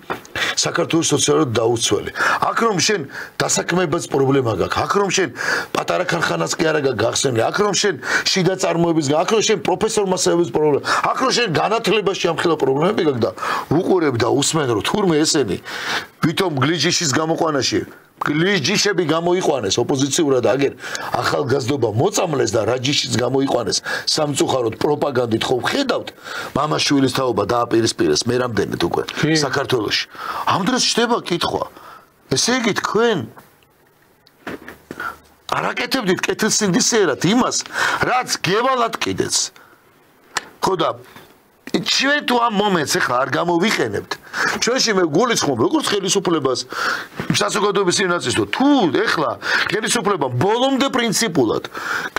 საქართველოს სოციალურად დაუცველი აქ რომ შენ დასაქმებაც პრობლემა გაქვს აქ რომ შენ პატარა ქარხანას კი არა გახსენე აქ რომ შენ შიდა წარმოების აქ რომ შენ პროფესორ მასწავლებლის პრობლემა აქ რომ შენ განათლებაში ამხელა პრობლემები გაქვს და უყურებ და усმენ რომ თურმე ესენი ვითომ გლიჯიშის გამოყვანაში გლიჯიშები გამოიყვანეს ოპოზიციურად აგერ ახალგაზრდობა მოწამლეს და რაჯიშიც გამოიყვანეს სამწუხაროდ პროპაგანდით ხო ხედავთ მამაშვილის თაობა დააპირისპირეს მე რამდენად უკვე საქართველოში ამ დროს ხდება კითხვა ესე იგი თქვენ არაკეთებდით კეთილსინდისიერად იმას რაც გევალათ კიდეც ხო და ჩვენ თუ ამ მომენტს ახლა არ გამოვიყენებთ ჩვენში მე გულისხმობ როგორც ხელისუფლებას საზოგადოების სინაცისტო თუ ახლა ხელისუფლება ბოლომდე პრინციპულად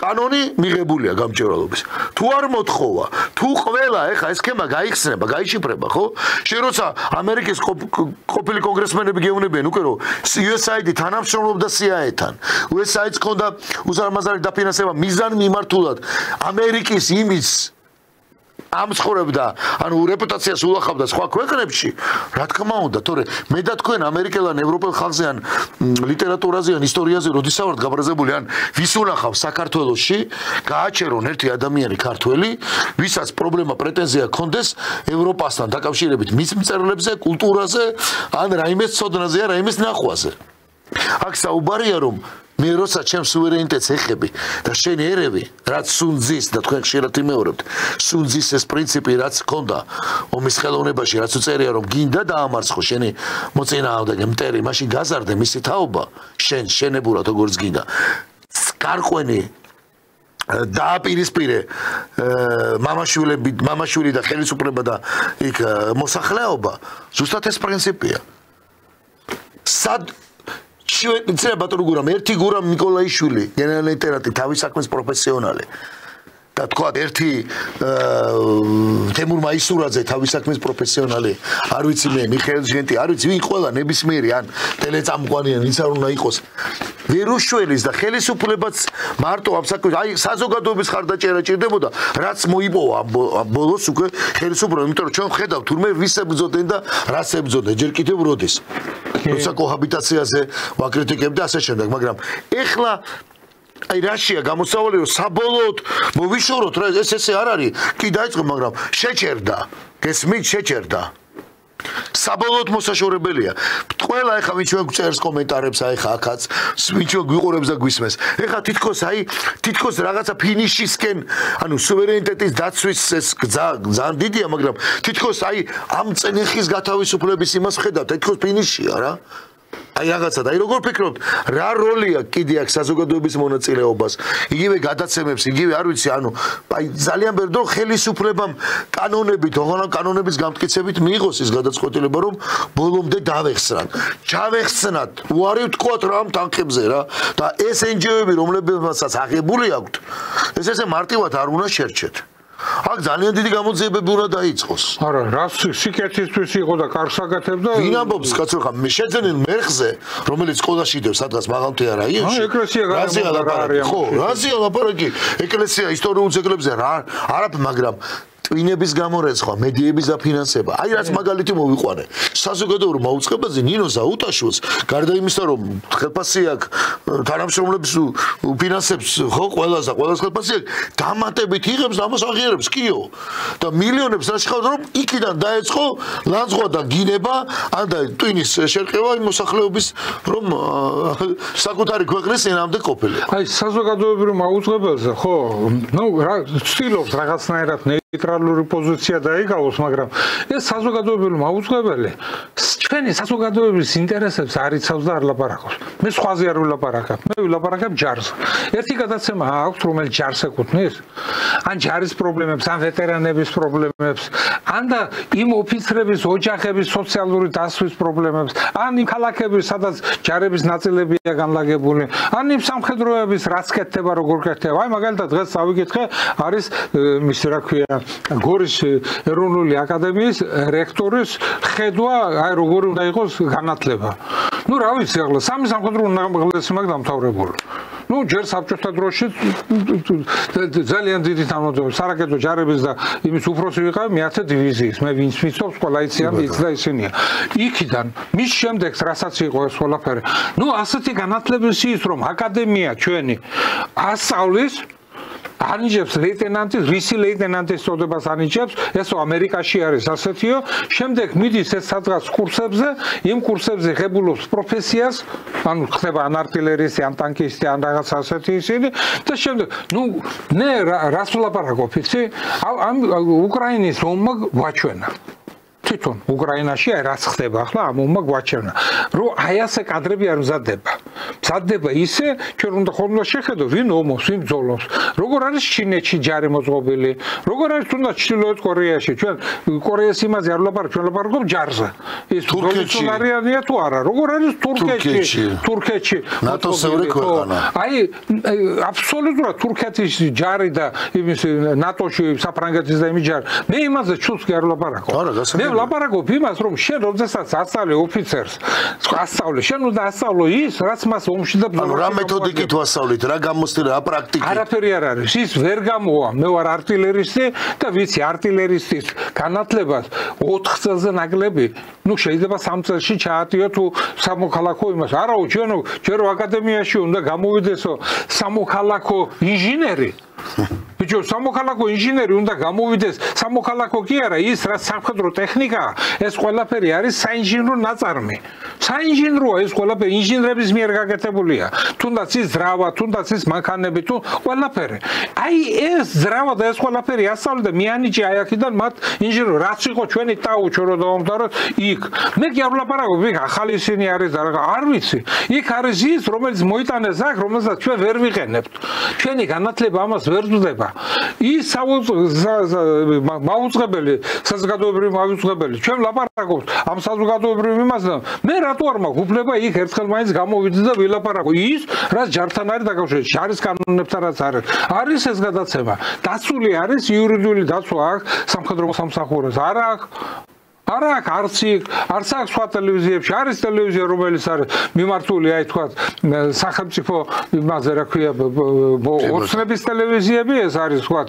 კანონი მიღებულია გამჭვირვალობის თუ არ მოთხოვა თუ ყველა ახლა ეს სქემა გაიხსნება გაიშიფრება ხო შენ როცა ამერიკის ყოფილი კონგრესმენები გეუბნებიან უკვე რომ USAID თანამშრომლობდა CIA-თან USAID-ს ჰქონდა უზარმაზარი დაფინანსება მიზან მიმართულად ამერიკის იმის ამსხურებდა, რეპუტაციას ულახავდა სხვა ქვეყნებში, რა თქმა უნდა, თორე მე და თქვენ ამერიკელან, ევროპელ ხალხზე ან ლიტერატურაზე ან ისტორიაზე როდის ვართ გაბრაზებული, ან ვის ულახავს საქართველოში, გააჩერონ ერთი ადამიანი ქართველი, ვისაც პრობლემა პრეტენზია ჰქონდეს ევროპასთან დაკავშირებით მის მწერლებზე, კულტურაზე, ან რაიმეს ცოდნაზე, ან რაიმეს ნახვაზე. აქ საუბარია რომ მე როცა ჩემს სუვერენიტეტს ეხები და შენი ერევი რაც სუნძის და თქვენ ხშირად იმეორებთ სუნძის ეს პრინციპი რაც ჰქონდა ომის ხელოვნებაში რაც უწერია რომ გინდა დაამარცხო შენი მოწინააღმდეგე მტერი მაშინ გაზარდე მისი თაობა შენ შენებურად როგორც გინდა გარყვენი დააპირისპირე მამაშვილი და ხელისუფლება და იქ მოსახლეობა ზუსტად ეს პრინციპია იცი ბატონო გურამ ერთი გურამ ნიკოლაიშვილი გენერალ-ლეიტენანტი თავის საქმის პროფესიონალი და თქვა ერთი თემურ მაისურაძე თავის საქმის პროფესიონალი არ ვიცი მე მიხეილ ჟენტი არ ვიცი ვინ ყველა ნებისმიერი ან ტელეწამყვანი ვინც არ უნდა იყოს ვერუშველის და ხელისუფლებაც მარტო ამ საქმეს საზოგადოების ხარდაჭერა ჭირდებოდა რაც მოიპოვა ბოლოს უკვე ხელისუფლება იმიტომ რომ ჩვენ ვხედავთ თურმე ვის ებრძოდნენ და რას ებრძოდნენ ჯერ კიდევ როდის როცა კოჰაბიტაციაზე ვაკრიტიკებდა ასე შემდეგ მაგრამ ეხლა რაშია გამოსავალი რომ საბოლოოდ მოვიშოროთ რა ეს ესე არ არის კი დაიწყო მაგრამ შეჭერდა გესმით შეჭერდა საბოლოოდ მოსაშორებელია ყველა ეხა ვინც ჩვენ წერს კომენტარებს ეხა აქაც ვინც გვიყურებს და გვისმენს ეხა თითქოს რაღაცა ფინიშისკენ სუვერენიტეტის დაცვის ეს ძალიან დიდია მაგრამ თითქოს ამ წნეხის გათავისუფლების იმას ხედავთ თითქოს ფინიშია რა რაღაცა და როგორ ფიქრობთ რა როლია კიდე აქვს საზოგადოების მონაწილეობას იგივე გადაცემებს იგივე არ ვიცი ძალიან ბევრი დრო ხელისუფლებამ კანონებით ოღონდ კანონების გამტკიცებით მიიღოს ის გადაწყვეტილება რომ ბოლომდე დავეხსნათ ჩავეხსნათ უარი ვთქვათ რა ამ თანხებზე რა და ეს NGO-ები რომლებსაც აღებული აქვთ ეს ესე მარტივად არ უნდა შერჩეთ აქ ძალიან დიდი გამოძიებები უნდა დაიწყოს. არა, რა სიკეთისთვის იყო და კარგს აკეთებდა. ვინ ამბობს კაცო ხა მე შეძენენ მერხზე, რომელიც სკოლაში დევს სადღაც მაღალმთიან რაიონში. ეკლესია გარემო. ხო, რაზეა ლაპარაკი? ეკლესია ისტორიულ ძეგლებზე რა არაფერ, მაგრამ ტვინების გამორეცხვა, მედიების დაფინანსება. აი რაც მაგალითი მოვიყვანე. საზოგადოებრივ მაუწყებელზე ნინო ზაუტაშვილს, გარდა იმისა, რომ ხელფასი აქვს თანამშრომლებს ფინანსებს, ხო, ყველას ხელფასი აქვს, დამატებით იღებს და ამას აღიარებს, კიო. და მილიონებს რაშხავდა, რომ იქიდან დაეწყო ლანძღვა და გინება, ან და ტვინის შერყევა იმ მოსახლეობის, რომ საკუთარი ქვეყნის ენამდე ყოფილიყო. აი საზოგადოებრივ მაუწყებელზე, ხო, ნუ რა ცდილობს რაღაცნაირად ნეიტრალური პოზიცია დაიკავოს, მაგრამ ეს საზოგადოებრივი მაუწყებელი ჩვენი საზოგადოების ინტერესებს არ იცავს და არ ლაპარაკობს. მე სხვაზე არ ვილაპარაკებ. მე ვილაპარაკებ ჯარს. ერთი გადაცემა აქვს, რომელიც ჯარს ეკუთვნის, ან ჯარის პრობლემებს, ან ვეტერანების პრობლემებს, ან და იმ ოფიცრების, ოჯახების სოციალური დასვლის პრობლემებს, ან იმ ქალაქების, სადაც ჯარების ნაწილებია განლაგებული, ან იმ სამხედროების რაც კეთდება, როგორ კეთდება. აი მაგალითად დღეს წავიკითხე, არის მისი რა ქვია გორის ეროვნული აკადემიის რექტორის ხედვა, აი როგორ უნდა იყოს განათლება. ნუ რა ვიცი ახლა სამი სამხედრო უმაღლესი მაგ დამთავრებული. ნუ ჯერ საბჭოთა დროში ძალიან დიდი თანამდებობა სარაკეტო ჯარების და იმის უფროსი ვიყავ მე-10 დივიზიის. მე ვინც ვიცობს ყველა იციან ის და ისინია. იქიდან მის შემდეგ რასაც იყო ეს ყველაფერი. ნუ ასეთი განათლების ის რომ აკადემია ჩვენი ასწავლის ანიჭებს ლეიტენანტის, რისი ლეიტენანტის წოდებას ანიჭებს, ესო ამერიკაში არის ასეთიო, შემდეგ მიდის ეს სადღაც კურსებზე, იმ კურსებზე ღებულობს პროფესიას, ანუ ხდება ან არტილერისტი, ან ტანკისტი, ან რაღაც ასეთი ისინი და შემდეგ, ნუ მე რას ვლაპარაკობ, იცი? ამ უკრაინის ომმა გვაჩვენა. თვითონ უკრაინაში აი რაც ხდება ახლა ამ ომმა გვაჩვენა, რომ აი ასე კადრები არ მზადდება. მზადდება ისე, ჩვენ უნდა ხოლმე შეხედო, ვინ ომობს, ვინ ბრძოლობს. როგორ არის ჩინეთში ჯარი მოწყობილი, როგორ არის თუნდაც ჩრდილოეთ კორეაში, ჩვენ კორეის იმაზე არ ვლაპარაკობ, ჩვენ ვლაპარაკობ ჯარზე. ის რევოლუციონარია თუ არა, როგორ არის თურქეთში. ნატოს-ევრი ქვეყანა. აი აბსოლუტურად თურქეთის ჯარი და იმის ნატოში საფრანგეთის და იმის ჯარი. მე იმაზე ჩულს კი არ ვლაპარაკობ. მე ვლაპარაკობ იმას, რომ შენ როდესაც ასწავლე ოფიცერს, ასწავლე, შენ უნდა ასწავლო ის, რაც მას ომში და ანუ რა მეთოდიკით ვასწავლით, რა გამოსtildeა, რა პრაქტიკით? არაფერი არ არის. ის ვერ გამოვა. მე ვარ არტილერისტი და ვიცი არტილერისტის განათლებას 4 წელზე ნაკლები. ნუ შეიძლება 3 წელში ჩაატიო თუ სამოქალაქო იმას. არაო, ჩვენ აკადემიაში უნდა გამოვიდესო სამოქალაქო ინჟინერი. ბიჭო, სამოქალაქო ინჟინერი უნდა გამოვიდეს. სამოქალაქო კი არა, ის რაც სამხედრო ტექნიკაა, ეს ყველაფერი არის საინჟინრო ნაწარმი. საინჟინროა ეს ყველაფერი, ინჟინრების მიერ გაკეთებულია. თუნდაც ის ძრავა, თუნდაც ის მანქანები, თუ ყველაფერი. აი ეს ძრავა და ეს ყველაფერი ასწავლე და მიანიჭე აი აქედან მათ ინჟინრო, რაც იყო ჩვენი ტაუ ჩვენ რო დავამთავროთ იქ. მე კი არ ვლაპარაკობ, იქ ახალი ისინი არის და რა, არ ვიცი. იქ არის ის, რომელიც მოიტანეს აქ, რომელსაც ჩვენ ვერ ვიყენებთ. ჩვენი განათლება ამას ვერ ზრდება. ის მაუწყებელი, საზოგადოებრივი მაუწყებელი, ჩვენ ვლაპარაკობთ ამ საზოგადოებრივ იმასთან. მე რატო არ მაქვს უფლება იქ ერთხელ მაინც გამოვიდე და ვილაპარაკო ის, რაც ჯართან არის დაკავშირებული, ჯარის კანონებთან რაც არის. არის ეს გადაცემა. დაცული არის იურიდიული დაცვა აქვს სამხედრო სამსახურებს. არა აქვს არა აქ არც აქ სხვა ტელევიზიებში არის ტელევიზია რომელიც არის მიმართული აი თქვა სახელმწიფო იმაზე რა ქვია ოცნების ტელევიზიები ეს არის თქვა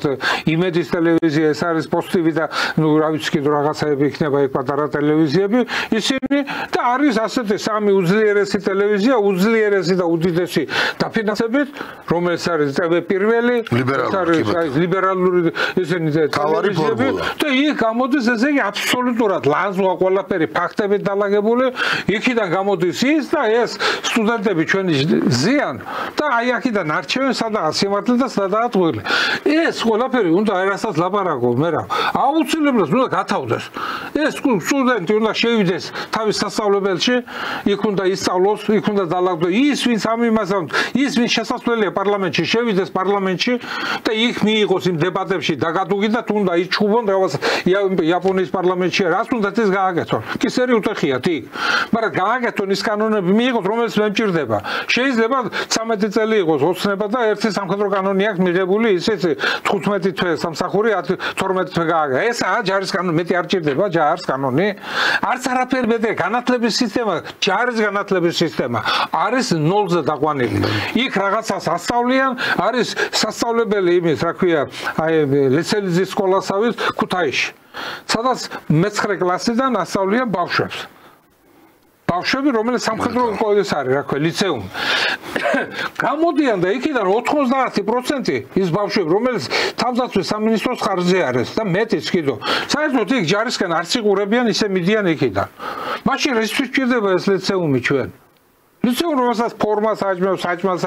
იმედის ტელევიზია ეს არის პოსტივი და ნუ რა ვიცი კიდე რაღაცაები იქნება ეგ პატარა ტელევიზიები ისინი და არის ასეთი სამი უძლიერესი ტელევიზია უძლიერესი და უდიდესი დაფინანსებით რომელიც არის TV პირველი ლიბერალური ისინი ტელევიზიები და იქ გამოდის ესე იგი აბსოლუტურად ლაზვა ყველაფერი ფაქტებით დალაგებული იქიდან გამოდის ის და ეს სტუდენტები ჩვენი ზიან და აი აქედან არჩევენ სადაა სიმართლე და სადაა ტყუილი ეს ყველაფერი უნდა რასაც ლაპარაკობ მე რა აუცილებლად უნდა გათავდეს ეს სტუდენტი უნდა შევიდეს თავის სასწავლებელში იქ უნდა ისწავლოს იქ უნდა დალაგდო ის ვინც ამ იმასთან ის ვინც შესაძლებელია პარლამენტში შევიდეს პარლამენტში და იქ მიიღოს იმ დებატებში დაგადუგი და თუნდა იჩუბონ რაღაც იაპონიის პარლამენტში რას უნდათ ეს გააკეთონ. კი სერი უთეხიათ იქ. მაგრამ გააკეთონ ის კანონები მიიღოთ, რომელიც მე მჭირდება. შეიძლება 13 წელი იყოს ოცნება და ერთი სამხედრო კანონი აქვს მიღებული, ისიც 15 თვე სამსახური 12 თვე გააკეთა. ესაა ჯარის კანონი, მეტი არ ჭირდება ჯარის კანონი. არც არაფერი მეტი განათლების სისტემა, ჯარის განათლების სისტემა არის ნოლზე დაყვანილი. იქ რაღაცას ასწავლიან, არის სასწავლებელი იმის, რა ქვია, აი ლეცელიზის სკოლასავის ქუთაისში. სადაც მე-9 კლასიდან ასწავლიან ბავშვებს. ბავშვები, რომელიც სამხედრო სკოლის არის, რა ქვია, ლიცეუმი. გამოდიან და იქიდან 90% ის ბავშვები, რომელიც თავდაცვის სამინისტროს ხარჯზე არის და მეტიც კიდო. საერთოდ იქ ჯარისკენ არც იყურებიან, ისე მიდიან იქიდან. მაშინ რისთვის ჭირდება ეს ლიცეუმი ჩვენ? ლიცეუმი რომელსაც ფორმას აჯმევს, საჭმელს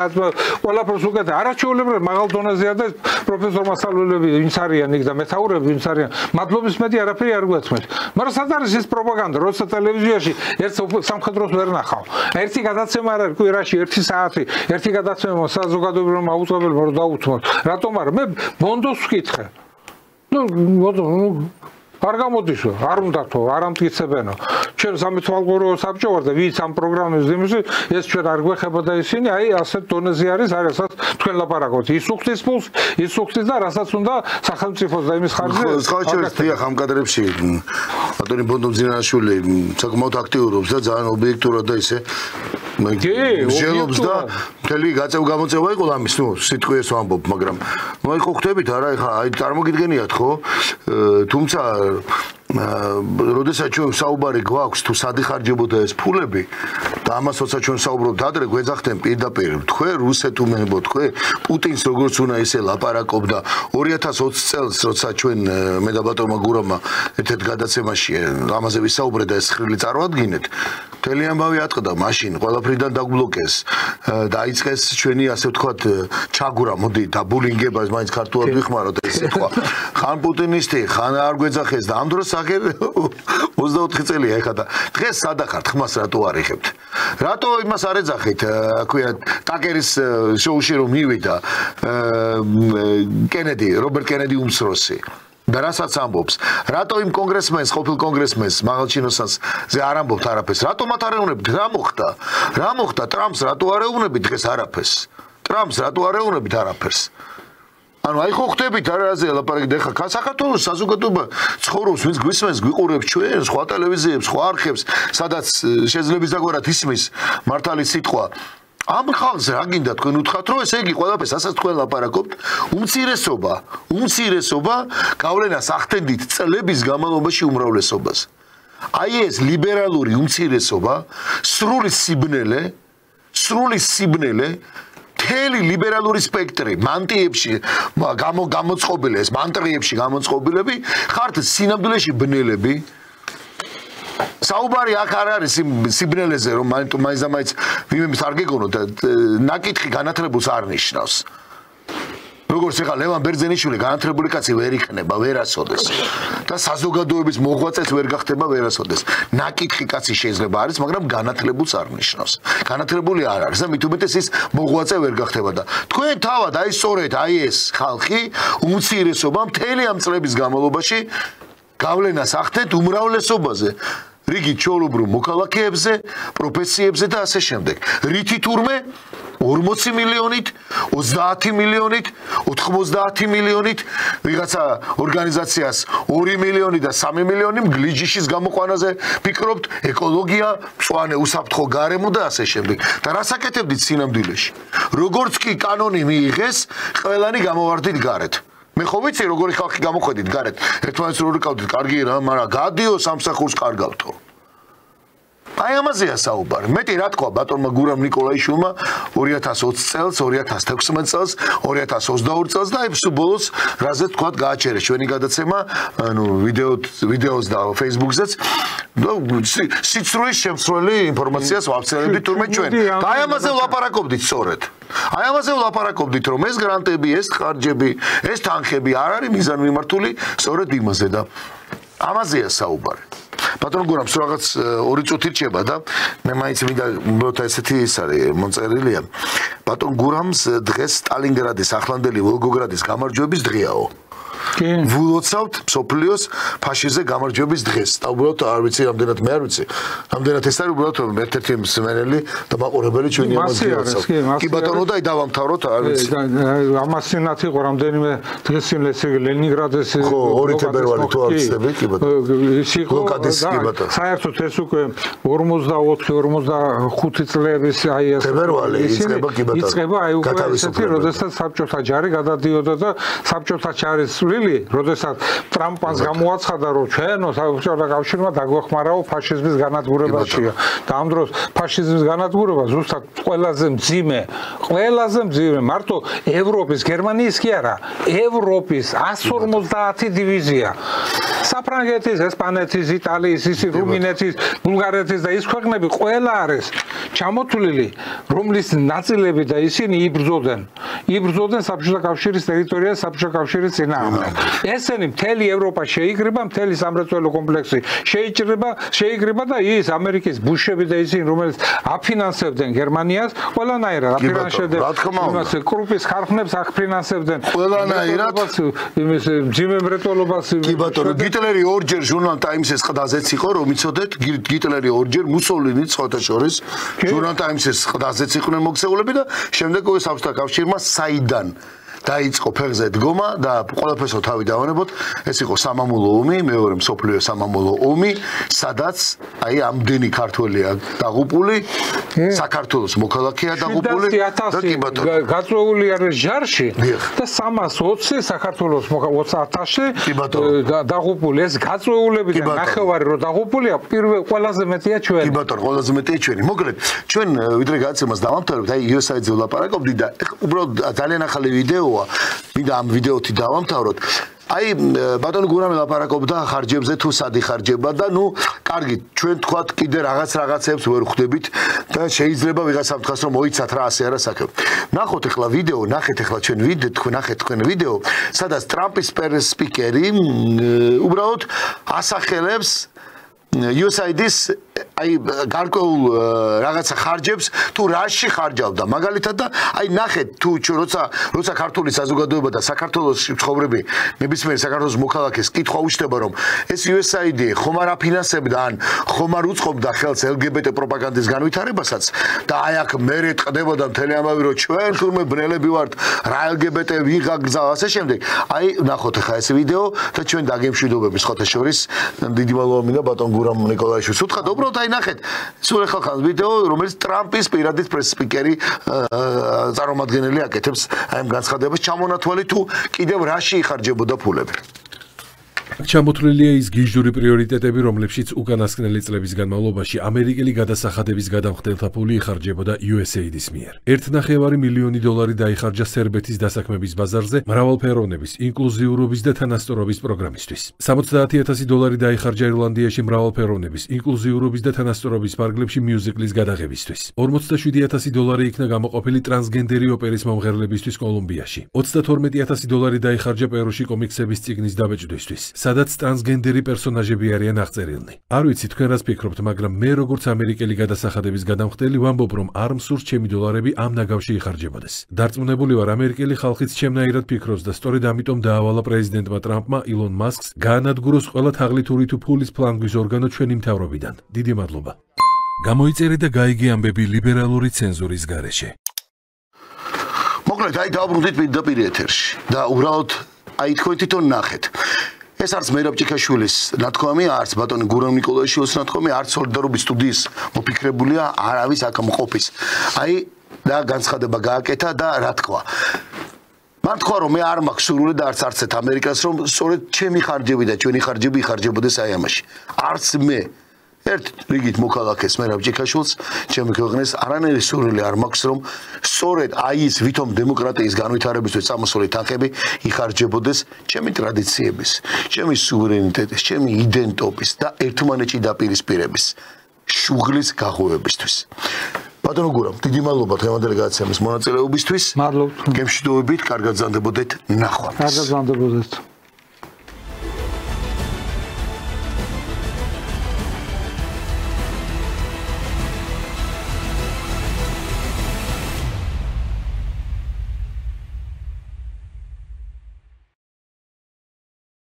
ყველაფერს უკეთ არაჩვეულებრივ მაღალ დონეზეა და პროფესორ მასწავლებლები ვინც არიან იქ და მეთაურები ვინც არიან, მადლობის მეტი არაფერი არ გვეცმეთ. მაგრამ სად არის ეს პროპაგანდა, როცა ტელევიზიაში ერთ სამხედროს ვერ ნახავ. ერთი გადაცემა არ არის კვირაში 1 საათი, ერთი გადაცემა საზოგადოებრივმა აუწყებელმა რომ დაუთმოთ. რატომ არა? მე ბონდოს ვკითხე. არ გამოდიშო, არ უნდათო, არ ამტკიცებენო. ჩვენ სამი თვალყურო საბჭო ვარ და ვინც ამ პროგრამის დიმში, ეს ჩვენ არ გვეხება და ისინი, აი ასეთ დონეზე არის, რასაც თქვენ ლაპარაკობთ. ის უხდის ფულს, ის უხდის და რასაც უნდა სახელმწიფოს და იმის ხარჯზე. სხვა შორის დიახ ამ კადრებში ბატონი ბონდომძინაშვილი საკმაოდ აქტიურობს და ძალიან ობიექტურად და ისე მსჯელობს და მთელი გაწევ-გამოწევა იყო ამის, სიტყვიეს ვამბობ, მაგრამ აი ხო ხვდებით არა, ეხა აი წარმოგიდგენიათ ხო? თუმცა როდესაც ჩვენ საუბარი გვაქვს თუ სად იხარჯებოდა ეს ფულები და ამას როცა ჩვენ საუბრობთ ადრე გვეძახდნენ პირდაპირ თქვენ რუსეთ უმეებო თქვენ პუტინს როგორც უნდა ისე ლაპარაკობდა 2020 წელს როცა ჩვენ მე და ბატონმა გურამმა ერთ-ერთ გადაცემაში ამაზე ვისაუბრე და ეს ხრილი წარმოადგინეთ მთელი ამბავი ატყდა მაშინ ყველაფრიდან დაგბლოკეს დაიწყეს ჩვენი ასე ვთქვათ ჩაგვრა მოდი დაბულინგებას მაინც ქართულად ვიხმაროთ ესე თქვა ხან პუტინისტი ხან არ გვეძახეს და ამ დროს აგერ 24 წელია ეხა და დღეს სად ახართ ხმას რატო არიხებთ რატო იმას არ ეძახით აქვია ტაკერის შოუში რომ მივიდა კენედი რობერტ კენედი უმცროსი და რასაც ამბობს რატო იმ კონგრესმენს ყოფილ კონგრესმენს მაღალჩინოსანს ზე არ ამბობთ არაფერს რატო მათ არ ეუბნებით რა მოხდა ტრამპს რატო არ ეუბნებით დღეს არაფერს ტრამპს რატო არ ეუბნებით არაფერს ანუ აი ხო ხვდებით არაზე ლაპარაკი და ხა საქართველოს საზოგადოება ცხოვრობს ვინც გვისმენს გვიყურებს ჩვენ სხვა ტელევიზიებს სხვა არხებს სადაც შეძლებს დაგვარად ისმის მართალი სიტყვა ამ ხალხს რა გინდა თქვენ უთხრათ რომ ესე იგი ყველაფერს ასაც თქვენ ლაპარაკობთ უმცირესობა გავლენას ახდენდით წლების განმავლობაში უმრავლესობას აი ეს ლიბერალური უმცირესობა სრული სიბნელე მთელი ლიბერალური სპექტრი მანტიებში გამოწყობილი ეს მანტრიებში გამოწყობილები ხართ სინამდვილეში ბნელები საუბარი აქ არ არის სიბნელეზე რომ მაინც და მაინც ვიმემს არ გეგონოთ ნაკითხი განათლებულს არ ნიშნავს როგორც ეხლა ლევან ბერძენიშვილი განათლებული კაცი ვერ იქნება ვერასოდეს და საზოგადოების მოღვაწეს ვერ გახდება ვერასოდეს ნაკითხი კაცი შეიძლება არის მაგრამ განათლებულს არ ნიშნავს განათლებული არ არის და მით უმეტეს ის მოღვაწე ვერ გახდება და თქვენ თავად აი სწორედ აი ეს ხალხი უმცირესობა მთელი ამ წლების განმავლობაში გავლენას ახდენთ უმრავლესობაზე რიგით ჩვეულებრივ მოქალაქეებზე პროფესიებზე და ასე შემდეგ რითი თურმე 40 მილიონით 30 მილიონით 90 მილიონით ვიღაცა ორგანიზაციას 2 მილიონი და 3 მილიონი მგლიჯიშის გამოყვანაზე ფიქრობთ ეკოლოგია მწვანე უსაფრთხო გარემო და ასე შემდეგ და რას აკეთებდით სინამდვილეში როგორც კი კანონი მიიღეს ყველანი გამოვარდით გარეთ მე ხო ვიცი როგორი ხალხი გამოხედით გარეთ ერთმანეთს რო რკავდით კარგი რა მაგრამ გადიო სამსახურს კარგავთო აი ამაზეა საუბარი მეტი რა თქვა ბატონმა გურამ ნიკოლაიშვილმა 2020 წელს 2016 წელს 2022 წელს და აი ბოლოს რაზე თქვა გააჩერეს ჩვენი გადაცემა ანუ ვიდეოს და Facebook-ზეც სიცრუის შემსროლი ინფორმაციას ვაფცელებით თურმე ჩვენ და აი ამაზე ვლაპარაკობდით სწორედ აი ამაზე ვლაპარაკობდით რომ ეს გრანტები ეს ხარჯები ეს თანხები არ არის მიზანმიმართული სწორედ იმაზე და ამაზეა საუბარი ბატონ გურამს რაღაც 2 წუთი რჩება და მე მაინც მინდა უბრალოდ ესეთი ის არის მონწერილია ბატონ გურამს დღეს სტალინგრადის ახლანდელი ვოლგოგრადის გამარჯვების დღეაო ვილოცავთ მსოფლიოს ფაშიზმზე გამარჯვების დღეს. და უბრალოდ არ ვიცი, რამდენად მე არ ვიცი. რამდენად ეს არის უბრალოდ ერთ-ერთი მსმენელი და მაყურებელი ჩვენი ამას გილოცავთ. კი ბატონო და დავამთავროთ, არ ვიცი. ამასინათ იყო რამდენიმე დღეს წინ ლენინგრადის ხო 2 თებერვალი თუ არ ვცდები, კი ბატონო. ის იყო საერთოდ ეს უკვე 44-45 წლების აი ეს თებერვალი იწყება, კი ბატონო. იწყება აი უკვე ესეთი, როდესაც საბჭოთა ჯარი გადადიოდა და საბჭოთა ჯარის წვლილი, როდესაც ტრამპს გამოაცხადა, რომ ჩვენო საბჭოთა კავშირმა დაგვეხმარაო ფაშიზმის განადგურებაშია. და ამ დროს ფაშიზმის განადგურება ზუსტად ყველაზე მძიმე, მარტო ევროპის, გერმანიის კი არა, ევროპის 150 დივიზია. საფრანგეთის, ესპანეთის, იტალიის, რუმინეთის, ბულგარეთის და ის ქვეყნები ყველა არის ჩამოთვლილი, რომლის ნაწილები და ისინი იბრძოდნენ საბჭოთა კავშირის ტერიტორიაზე, საბჭოთა კავშირის წინააღმდეგ. ესენი მთელი ევროპა შეიკრიბა, მთელი სამრეწველო კომპლექსი შეიკრიბა და ის ამერიკის ბუშები და ისინი, რომელიც აფინანსებდნენ გერმანიას, ყველანაირად აფინანსებდნენ იმას კრუპის ხარხნებს აფინანსებდნენ ყველანაირად იმის მძიმე მრეწველობას. კი ბატონო, გიტლერი ორჯერ ჟურნალ ტაიმსის ყდაზეც იყო, რომ იცოდეთ, გიტლერი ორჯერ მუსოლინიც ხოთა შორის ჟურნალ ტაიმსის ყდაზეც იყვნენ მოქცეულები და შემდეგ უკვე საბჭოთა კავშირმა საიდან დაიწყო ფეხზე დგომა და ყველაფერსო თავი დავანებოთ. ეს იყო სამამულო ომი, მეორე მსოფლიო სამამულო ომი, სადაც აი ამდენი ქართველია დაღუპული, საქართველოს მოქალაქეა დაღუპული და კი ბატონო გაწეული არის ჯარში და 320 საქართველოს 20,000-ში დაღუპული. ეს გაწეულებიდან ნახევარი რო დაღუპულია, ყველაზე მეტია ჩვენი. კი ბატონო, ყველაზე მეტია ჩვენი. მოკლედ, ჩვენ ვიდრე გადაცემას დავამთავრებთ, აი USAID-ზე ვლაპარაკობდი და უბრალოდ ძალიან ახალი ვიდეოა. მინდა ამ ვიდეოთი დავამთავროთ. აი ბატონი გურამი ლაპარაკობდა ხარჯებზე თუ სად იხარჯება და ნუ კარგი ჩვენ თქვათ კიდე რაღაცებს ვერ ხვდებით და შეიძლება ვიღაცამ თქვას რომ მოიცათ რა ასე არა საქმე. ნახოთ ახლა ვიდეო, ნახეთ ახლა ჩვენ ვიდეო, ნახეთ თქვენ ვიდეო, სადაც ტრამპის სპიკერი უბრალოდ ასახელებს USAID-ის აი გარკვეულ რაღაცა ხარჯებს თუ რაში ხარჯავდა მაგალითად და აი ნახეთ თუ როცა ქართული საზოგადოება და საქართველოს ცხოვრები ნებისმიერ საქართველოს მოქალაქეს კითხვა უჩნდება რომ ეს USAID ხომ არ აფინანსებდა ან ხომ არ უწყობდა ხელს LGBT პროპაგანდის განვითარებასაც და აი აქ მერე ტყდებოდა მთელი ამბავი რომ ჩვენ თურმე ბრელები ვართ რა LGBT ვიღა გზა ასე შემდეგ აი ნახოთ ახლა ეს ვიდეო და ჩვენ დაგემშვიდობები სხვათა შორის დიდი მადლობა მინდა ბატონ გურამ ნიკოლაიშვილს უთხრა უბრალოდ აი ნახეთ სულ ახლა ხან ვიდეო რომელიც ტრამპის პირადი პრეს-სპიკერი წარმომადგენელი აკეთებს აი ამ განცხადებას ჩამონათვალი თუ კიდევ რაში იხარჯებოდა ფულები ჩამოთვლილია ის გიჟური პრიორიტეტები, რომლებშიც უკანასკნელი წლების განმავლობაში ამერიკელი გადასახადების გადამხდელთა ფული იხარჯებოდა USAID-ის მიერ. 1,5 მილიონი დოლარი დაიხარჯა სერბეთის დასაქმების ბაზარზე მრავალფეროვნების, ინკლუზიურობის და თანასწორობის პროგრამისთვის. 70,000 დოლარი დაიხარჯა ირლანდიაში მრავალფეროვნების, ინკლუზიურობის და თანასწორობის ფარგლებში მიუზიკლის გადაღებისთვის. 47,000 დოლარი იქნა გამოყოფილი ტრანსგენდერი ოპერის მომღერლებისთვის კოლუმბიაში. 32,000 დოლარი დაიხარჯა პერუში კომიქსების წიგნის დაბეჭდვისთვის. სადაც ტრანსგენდერი პერსონაჟები არიან აღწერილნი. არ ვიცი თქვენ რას ფიქრობთ, მაგრამ მე როგორც ამერიკელი გადასახადების გადამხდელი ვამბობ, რომ არ მსურს ჩემი დოლარები ამ ნაგავში იხარჯებოდეს. დარწმუნებული ვარ, ამერიკელი ხალხიც ჩემნაირად ფიქრობს და სწორედ ამიტომ დაავალა პრეზიდენტმა ტრამპმა ილონ მასკს გაანადგუროს ყველა თაღლითური თუ ფულის ფლანგვის ორგანო ჩვენი მთავრობიდან. დიდი მადლობა. გამოიწერე და გაიგე ამბები ლიბერალური ცენზურის გარეშე. მოკლედ, აი დავბრუნდით პირდაპირ ეთერში და უბრალოდ აი თქვენ თვითონ ნახეთ. ეს არც მერაბ ჭიქაშვილის ნათქვამი, არც ბატონი გურამ ნიკოლაიშვილის ნათქვამი, არც სოლიდარობის სტუდიის მოფიქრებულია არავის აქ მყოფის. აი და განცხადება გააკეთა და რა თქვა. მან თქვა რომ მე არ მაქვს სურვილი და არც არცეთ ამერიკას რომ სწორედ ჩემი ხარჯები და ჩვენი ხარჯები იხარჯებოდეს აი ამაში. არც მე ერთ რიგით მოქალაქეს მერაბ ჭიქაშვილს ჩემი ქვეყნის არანაირი სურვილი არ მაქვს რომ სწორედ აი ის ვითომ დემოკრატიის განვითარებისთვის წამოსული თანხები იხარჯებოდეს ჩემი ტრადიციების, ჩემი სუვერენიტეტის, ჩემი იდენტობის და ერთმანეთში დაპირისპირების შუღლის გაღვივებისთვის. ბატონო გურამ, დიდი მადლობა თემანდელი გადაცემის მონაწილეობისთვის. მადლობთ. გემშვიდობებით, კარგად ზანდებოდეთ, ნახვამდის. კარგად ზანდებოდეთ.